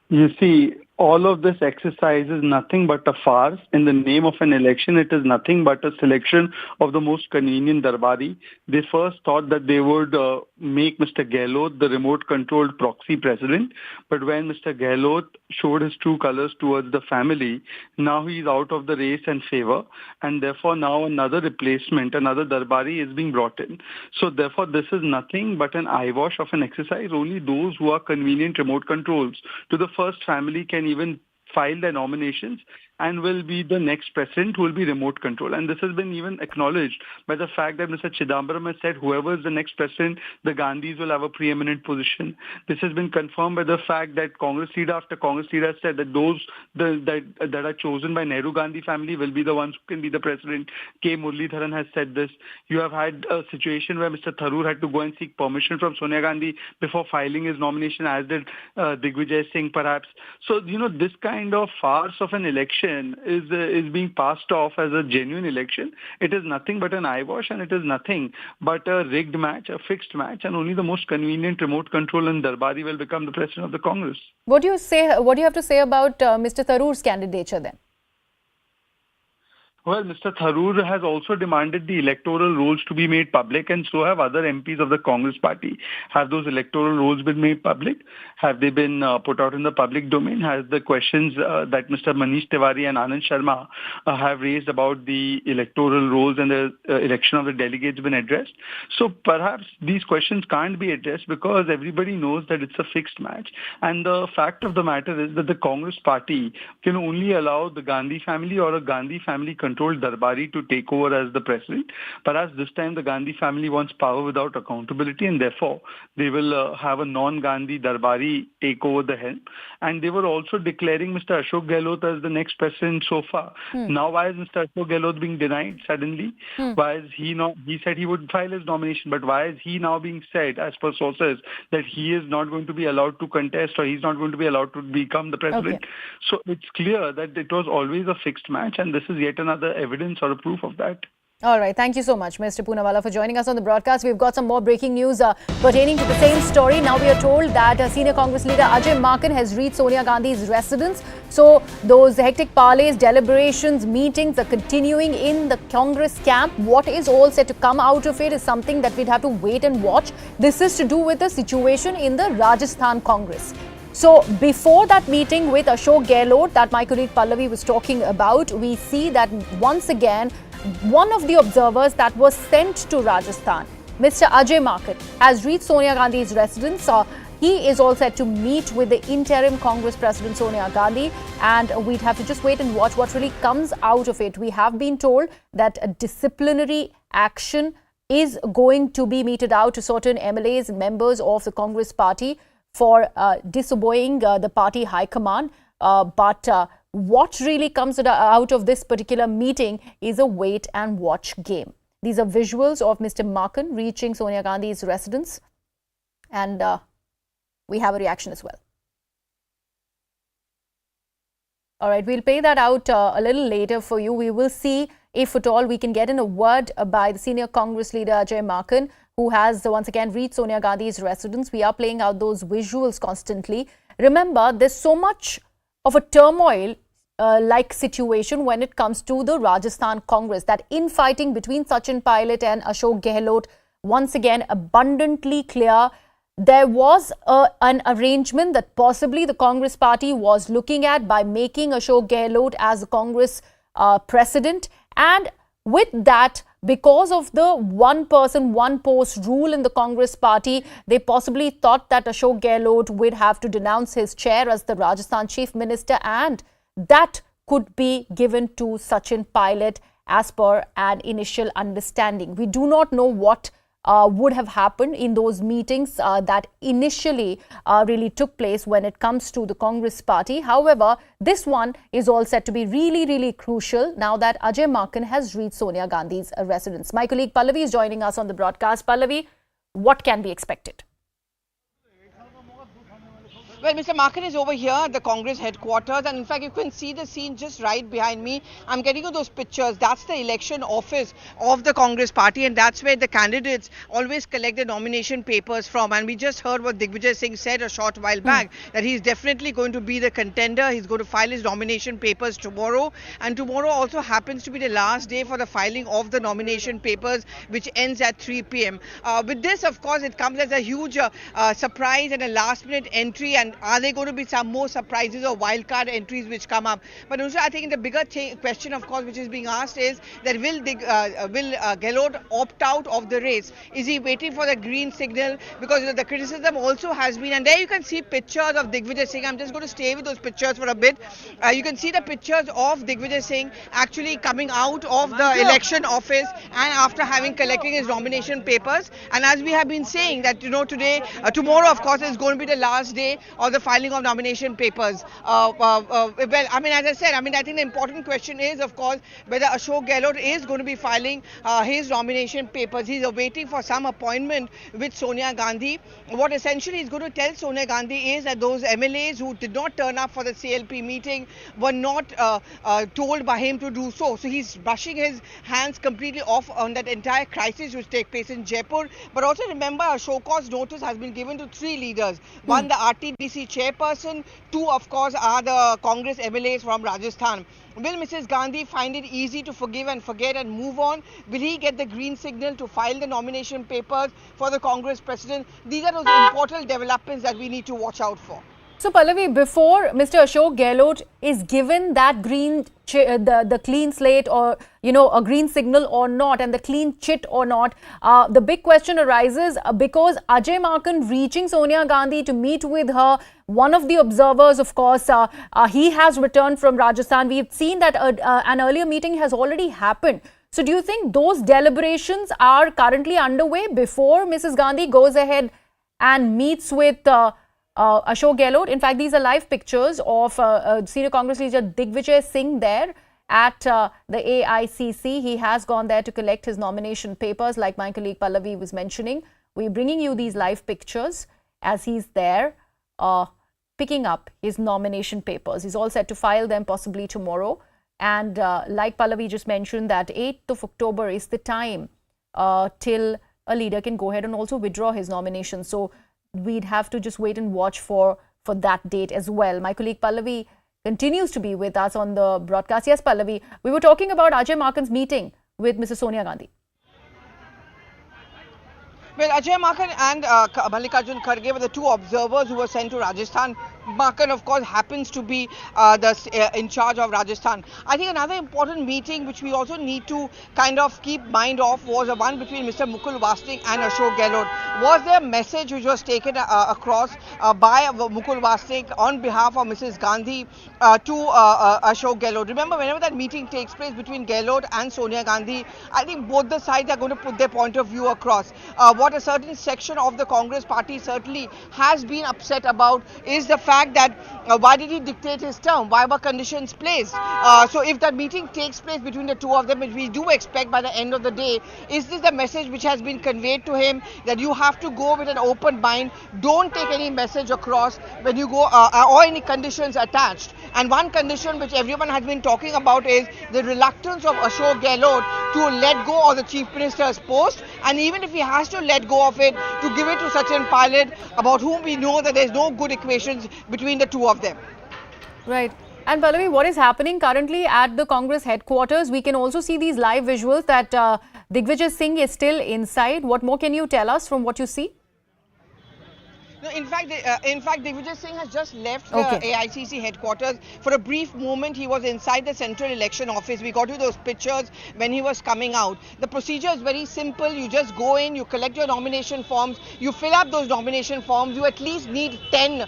You see, all of this exercise is nothing but a farce. In the name of an election, it is nothing but a selection of the most convenient Darbari. They first thought that they would make Mr. Gehlot the remote-controlled proxy president. But when Mr. Gehlot showed his true colors towards the family, now he is out of the race and favor. And therefore, now another replacement, another Darbari is being brought in. So therefore, this is nothing but an eyewash of an exercise. Only those who are convenient remote controls to the first family can even file their nominations and will be the next president who will be remote control. And this has been even acknowledged by the fact that Mr. Chidambaram has said whoever is the next president, the Gandhis will have a preeminent position. This has been confirmed by the fact that Congress leader after Congress leader has said that those that are chosen by Nehru Gandhi family will be the ones who can be the president. K. Muralidharan has said this. You have had a situation where Mr. Tharoor had to go and seek permission from Sonia Gandhi before filing his nomination, as did Digvijay Singh perhaps. So, this kind of farce of an election is being passed off as a genuine election. It is nothing but an eyewash, and it is nothing but a rigged match, a fixed match, and only the most convenient remote control and Darbari will become the president of the Congress. What do you have to say about Mr. Tharoor's candidature then? Well, Mr. Tharoor has also demanded the electoral rolls to be made public, and so have other MPs of the Congress party. Have those electoral rolls been made public? Have they been put out in the public domain? Has the questions that Mr. Manish Tiwari and Anand Sharma have raised about the electoral rolls and the election of the delegates been addressed? So perhaps these questions can't be addressed because everybody knows that it's a fixed match. And the fact of the matter is that the Congress party can only allow the Gandhi family or a Gandhi family controlled Darbari to take over as the president. Perhaps this time the Gandhi family wants power without accountability, and therefore they will have a non-Gandhi Darbari take over the helm. And they were also declaring Mr. Ashok Gehlot as the next president so far. Now why is Mr. Ashok Gehlot being denied suddenly? Why is he not? He said he would file his nomination, but why is he now being said, as per sources, that he is not going to be allowed to contest or he's not going to be allowed to become the president? Okay. So it's clear that it was always a fixed match, and this is yet another evidence or a proof of that. All right. Thank you so much, Mr. Poonawala, for joining us on the broadcast. We've got some more breaking news pertaining to the same story. Now we are told that senior Congress leader Ajay Maken has reached Sonia Gandhi's residence. So those hectic parleys, deliberations, meetings are continuing in the Congress camp. What is all set to come out of it is something that we'd have to wait and watch. This is to do with the situation in the Rajasthan Congress. So before that meeting with Ashok Gehlot that my colleague Pallavi was talking about, we see that once again, one of the observers that was sent to Rajasthan Mr. Ajay Market has reached Sonia Gandhi's residence. He is all set to meet with the interim Congress President Sonia Gandhi, and we'd have to just wait and watch what really comes out of it. We have been told that a disciplinary action is going to be meted out to certain MLAs and members of the Congress party for disobeying the party high command. But what really comes out of this particular meeting is a wait and watch game. These are visuals of Mr. Markan reaching Sonia Gandhi's residence, and we have a reaction as well. All right, we'll play that out a little later for you. We will see if at all we can get in a word by the senior Congress leader Ajay Markan, who has once again reached Sonia Gandhi's residence. We are playing out those visuals constantly. Remember, there's so much of a turmoil like situation when it comes to the Rajasthan Congress. That infighting between Sachin Pilot and Ashok Gehlot, once again abundantly clear. There was an arrangement that possibly the Congress party was looking at by making Ashok Gehlot as the Congress president, and with that, because of the one person, one post rule in the Congress party, they possibly thought that Ashok Gehlot would have to denounce his chair as the Rajasthan chief minister, and that could be given to Sachin Pilot as per an initial understanding. We do not know what would have happened in those meetings that initially really took place when it comes to the Congress party. However, this one is all set to be really, really crucial now that Ajay Markan has reached Sonia Gandhi's residence. My colleague Pallavi is joining us on the broadcast. Pallavi, what can be expected? Well, Mr. Markan is over here at the Congress headquarters, and in fact you can see the scene just right behind me. I'm getting you those pictures. That's the election office of the Congress party, and that's where the candidates always collect the nomination papers from. And we just heard what Digvijay Singh said a short while back, that he's definitely going to be the contender. He's going to file his nomination papers tomorrow, and tomorrow also happens to be the last day for the filing of the nomination papers, which ends at 3 p.m. With this, of course, it comes as a huge surprise and a last-minute entry. And are there going to be some more surprises or wildcard entries which come up? But also, I think the bigger question, of course, which is being asked is that will Gehlot opt out of the race? Is he waiting for the green signal? Because the criticism also has been, and there you can see pictures of Digvijay Singh. I'm just going to stay with those pictures for a bit. You can see the pictures of Digvijay Singh actually coming out of the election office and after having collecting his nomination papers. And as we have been saying that, tomorrow, of course, is going to be the last day or the filing of nomination papers. Well, I mean, as I said, I think the important question is, of course, whether Ashok Gehlot is going to be filing his nomination papers. He's waiting for some appointment with Sonia Gandhi. What essentially he's going to tell Sonia Gandhi is that those MLAs who did not turn up for the CLP meeting were not told by him to do so. So he's brushing his hands completely off on that entire crisis which takes place in Jaipur. But also remember, a show cause notice has been given to 3 leaders. One, the RTDC chairperson. 2, of course, are the Congress MLAs from Rajasthan. Will Mrs. Gandhi find it easy to forgive and forget and move on? Will he get the green signal to file the nomination papers for the Congress president? These are those important developments that we need to watch out for. So, Pallavi, before Mr. Ashok Gehlot is given that the clean slate or, a green signal or not, and the clean chit or not, the big question arises because Ajay Markan reaching Sonia Gandhi to meet with her, one of the observers, of course, he has returned from Rajasthan. We've seen that an earlier meeting has already happened. So, do you think those deliberations are currently underway before Mrs. Gandhi goes ahead and meets with Ashok Gehlot? In fact, these are live pictures of senior Congress leader Digvijay Singh there at the AICC. He has gone there to collect his nomination papers, like my colleague Pallavi was mentioning. We're bringing you these live pictures as he's there picking up his nomination papers. He's all set to file them possibly tomorrow. And like Pallavi just mentioned, that 8th of October is the time till a leader can go ahead and also withdraw his nomination. So we'd have to just wait and watch for that date as well. My colleague Pallavi continues to be with us on the broadcast. Yes, Pallavi, we were talking about Ajay Markan's meeting with Mrs. Sonia Gandhi. Well, Ajay Makhan and Mallikarjun Kharge were the two observers who were sent to Rajasthan. Makhan, of course, happens to be in charge of Rajasthan. I think another important meeting which we also need to kind of keep mind of was the one between Mr. Mukul Wasnik and Ashok Gehlot. Was there a message which was taken across by Mukul Wasnik on behalf of Mrs. Gandhi to Ashok Gehlot? Remember, whenever that meeting takes place between Gehlot and Sonia Gandhi, I think both the sides are going to put their point of view across. What a certain section of the Congress party certainly has been upset about is the fact that why did he dictate his term? Why were conditions placed? So if that meeting takes place between the two of them, which we do expect by the end of the day, is this the message which has been conveyed to him that you have to go with an open mind, don't take any message across when you go or any conditions attached? And one condition which everyone has been talking about is the reluctance of Ashok Gehlot to let go of the Chief Minister's post, and even if he has to let go of it, to give it to Sachin Pilot, about whom we know that there's no good equations between the two of them. Right. And Pallavi, what is happening currently at the Congress headquarters? We can also see these live visuals that Digvijay Singh is still inside. What more can you tell us from what you see? No, in fact, Digvijay Singh has just left the AICC headquarters. For a brief moment, he was inside the Central Election Office. We got you those pictures when he was coming out. The procedure is very simple. You just go in, you collect your nomination forms, you fill up those nomination forms. You at least need 10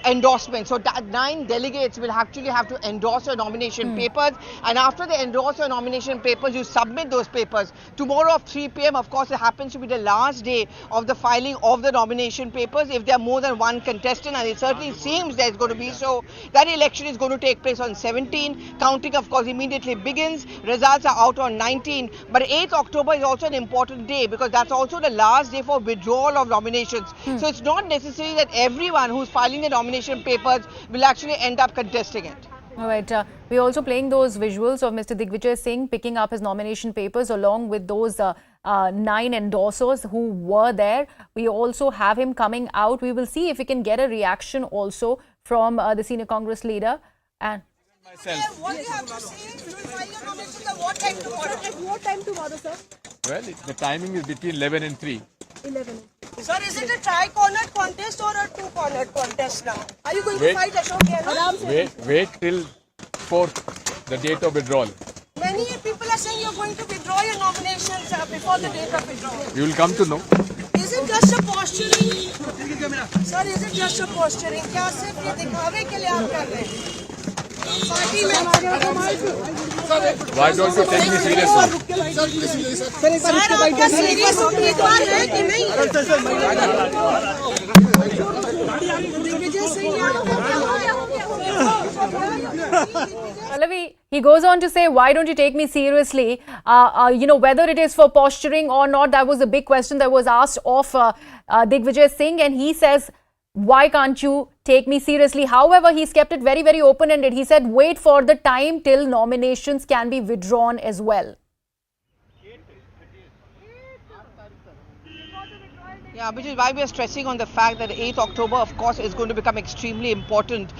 endorsements. So that 9 delegates will actually have to endorse your nomination papers. And after they endorse your nomination papers, you submit those papers. Tomorrow at 3 p.m., of course, it happens to be the last day of the filing of the nomination papers. If there are more than one contestant, and it certainly seems there's going to be so, that election is going to take place on 17. Counting, of course, immediately begins. Results are out on 19. But 8th October is also an important day because that's also the last day for withdrawal of nominations. So it's not necessary that everyone who's filing the nomination papers will actually end up contesting it. All right. We're also playing those visuals of Mr. Digvijay Singh picking up his nomination papers along with those 9 endorsers who were there. We also have him coming out. We will see if we can get a reaction also from the senior Congress leader. And myself. What do you have to say? You will file your nomination at what time tomorrow? At what time tomorrow, sir? Well, the timing is between 11 and 3. 11. Sir, is it a tri-cornered contest or a two-cornered contest now? Are you going to fight Ashok Gehlot? Wait till 4th, the date of withdrawal. Many people are saying you're going to withdraw your nominations before the date of withdrawal. You will come to know. Is it just a posturing? Sir, is it just a posturing? क्या सिर्फ ये दिखावे के लिए आप कर रहे हैं? पार्टी में Why don't you take me seriously? Sir, आपका सीरियस उम्मीदवार है कि नहीं? Digvijay Singh Pallavi, he goes on to say, why don't you take me seriously? You know, whether it is for posturing or not, that was a big question that was asked of Digvijay Singh, and he says, why can't you take me seriously? However, he's kept it very, very open-ended. He said, wait for the time till nominations can be withdrawn as well. Yeah, which is why we are stressing on the fact that 8th October, of course, is going to become extremely important.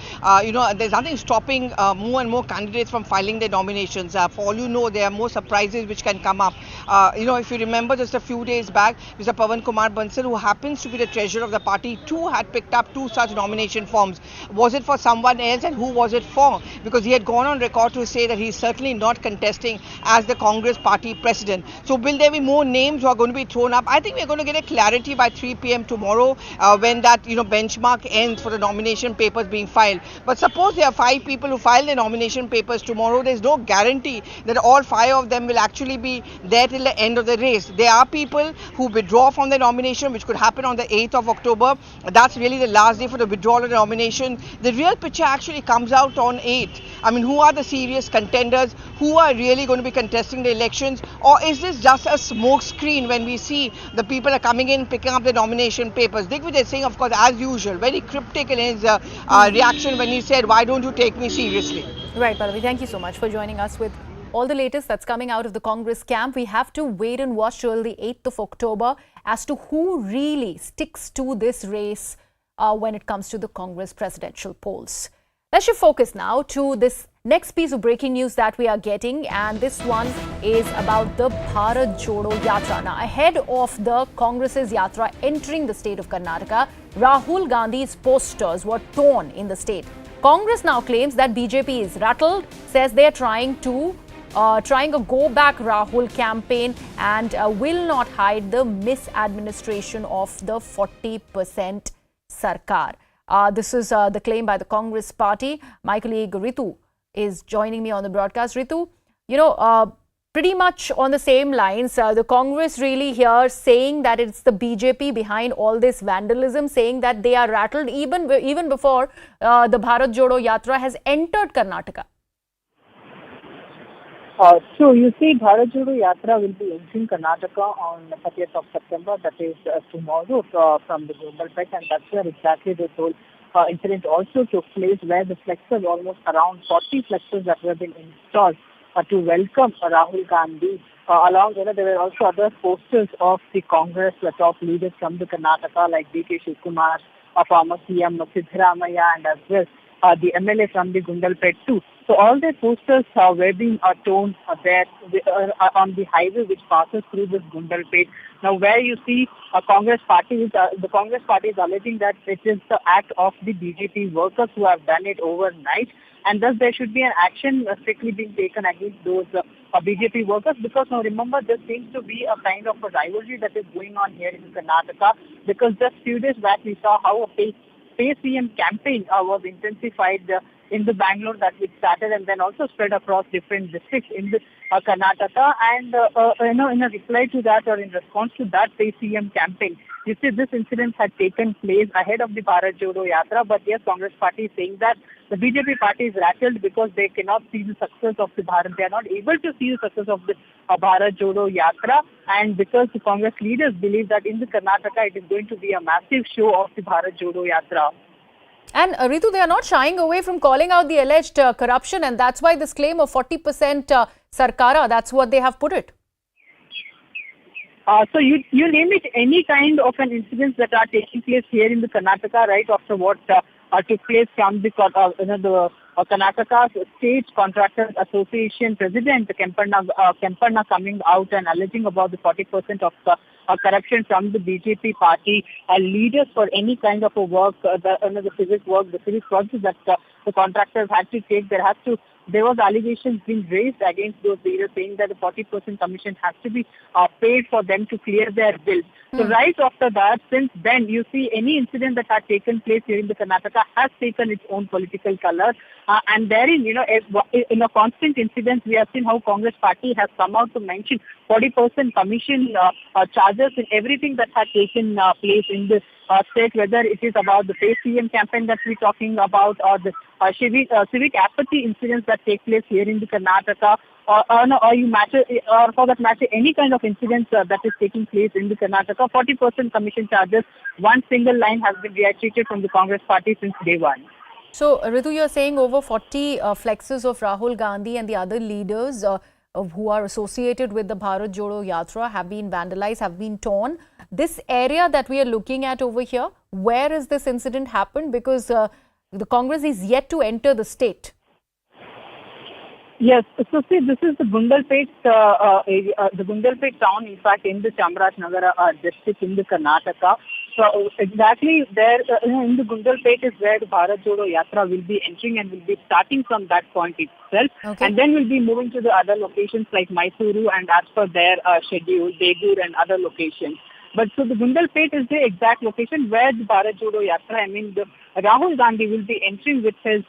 You know, there's nothing stopping more and more candidates from filing their nominations. For all you know, there are more surprises which can come up. You know, if you remember just a few days back, Mr. Pawan Kumar Bansal, who happens to be the treasurer of the party, too had picked up 2 such nomination forms. Was it for someone else, and who was it for? Because he had gone on record to say that he's certainly not contesting as the Congress party president. So will there be more names who are going to be thrown up? I think we're going to get a clarity by 3 p.m. tomorrow when that benchmark ends for the nomination papers being filed. But suppose there are 5 people who file the nomination papers tomorrow, there's no guarantee that all 5 of them will actually be there till the end of the race. There are people who withdraw from the nomination, which could happen on the 8th of October. That's really the last day for the withdrawal of the nomination. The real picture actually comes out on 8th. I mean, who are the serious contenders? Who are really going to be contesting the elections? Or is this just a smoke screen when we see the people are coming in, picking up the nomination papers? Digvijay Singh, of course, as usual, very cryptic in his reaction when he said, why don't you take me seriously? Right, Pallavi, thank you so much for joining us with all the latest that's coming out of the Congress camp. We have to wait and watch till the 8th of October as to who really sticks to this race when it comes to the Congress presidential polls. Let's shift focus now to this Next piece of breaking news that we are getting, and this one is about the Bharat Jodo Yatra. Now, ahead of the Congress's Yatra entering the state of Karnataka, Rahul Gandhi's posters were torn in the state. Congress now claims that BJP is rattled, says they are trying a go-back Rahul campaign and will not hide the misadministration of the 40% Sarkar. This is the claim by the Congress party. My colleague Ritu is joining me on the broadcast. Ritu, pretty much on the same lines, the Congress really here saying that it's the BJP behind all this vandalism, saying that they are rattled even before the Bharat Jodo Yatra has entered Karnataka. So you see, Bharat Jodo Yatra will be entering Karnataka on the 30th of September, that is tomorrow, from the Global Pet, and that's where exactly this whole incident also took place, where the flexes, almost around 40 flexes that were been installed to welcome Rahul Gandhi. Along with it, there were also other posters of the Congress, the top leaders from the Karnataka, like D.K. Shivkumar, former CM Siddharamaiah, and as well the MLA from the Gundalpet too. So all the posters were being torn there on the highway which passes through this Gundalpet. Now, where you see the Congress party is alleging that it is the act of the BJP workers who have done it overnight, and thus there should be an action strictly being taken against those BJP workers, because now remember, there seems to be a kind of a rivalry that is going on here in Karnataka, because just few days back we saw how a Pay CM campaign was intensified in the Bangalore, that which started and then also spread across different districts in the Karnataka. And in a reply to that, or in response to that Pay CM campaign, you see this incident had taken place ahead of the Bharat Jodo Yatra. But yes, Congress party is saying that the BJP party is rattled because they cannot see the success of the Bharat. They are not able to see the success of the Bharat Jodo Yatra, and because the Congress leaders believe that in the Karnataka it is going to be a massive show of the Bharat Jodo Yatra. And Ritu, they are not shying away from calling out the alleged corruption, and that's why this claim of 40% Sarkara, that's what they have put it. So you name it, any kind of an incidents that are taking place here in the Karnataka, right after what took place from the Karnataka State Contractors Association President Kempanna coming out and alleging about the 40% of corruption from the BJP party leaders for any kind of a work, the civic work, the civic projects that the contractors had to take. There was allegations being raised against those leaders, saying that the 40% commission has to be paid for them to clear their bills. So right after that, since then, you see any incident that had taken place here in the Karnataka has taken its own political color. And therein, in a constant incident, we have seen how Congress party has come out to mention 40% commission charges in everything that had taken place in the state, whether it is about the Pay CM campaign that we're talking about, or the civic apathy incidents that take place here in the Karnataka, or for that matter, any kind of incidents that is taking place in the Karnataka. 40% commission charges, one single line has been reiterated from the Congress party since day one. So, Ritu, you're saying over 40 flexes of Rahul Gandhi and the other leaders who are associated with the Bharat Jodo Yatra have been vandalized, have been torn. This area that we are looking at over here, where is this incident happened? Because the Congress is yet to enter the state. Yes, so see, this is the Gundalpet town, in fact, in the Chamarajanagar district in the Karnataka. So exactly there in the Gundalpet is where the Bharat Jodo Yatra will be entering and will be starting from that point itself. Okay. And then we'll be moving to the other locations like Mysuru and as per their schedule, Degur and other locations. But so the Gundalpet is the exact location where the Bharat Jodo Yatra, Rahul Gandhi will be entering with his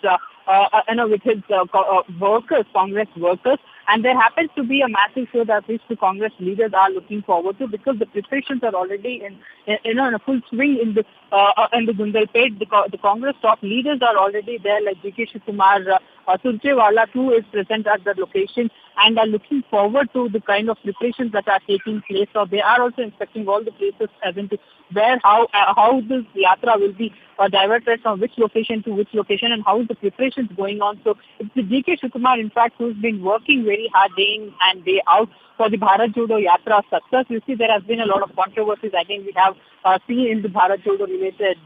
workers, Congress workers, and there happens to be a massive show that which the Congress leaders are looking forward to, because the preparations are already in a full swing in the Gundalpet. The Congress top leaders are already there, like D.K. Shivkumar, Surjewala too is present at the location and are looking forward to the kind of preparations that are taking place. So they are also inspecting all the places as into where how this yatra will be diverted from which location to which location and how is the preparations going on. So it's the D.K. Shivkumar, in fact, who's been working very hard day in and day out for the Bharat Jodo Yatra success. You see, there has been a lot of controversies. Again, we have seen in the Bharat Jodo related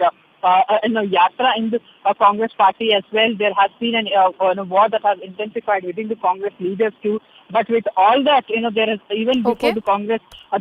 yatra in the Congress party as well. There has been a war that has intensified within the Congress leaders too. But with all that, there is even before the Congress, the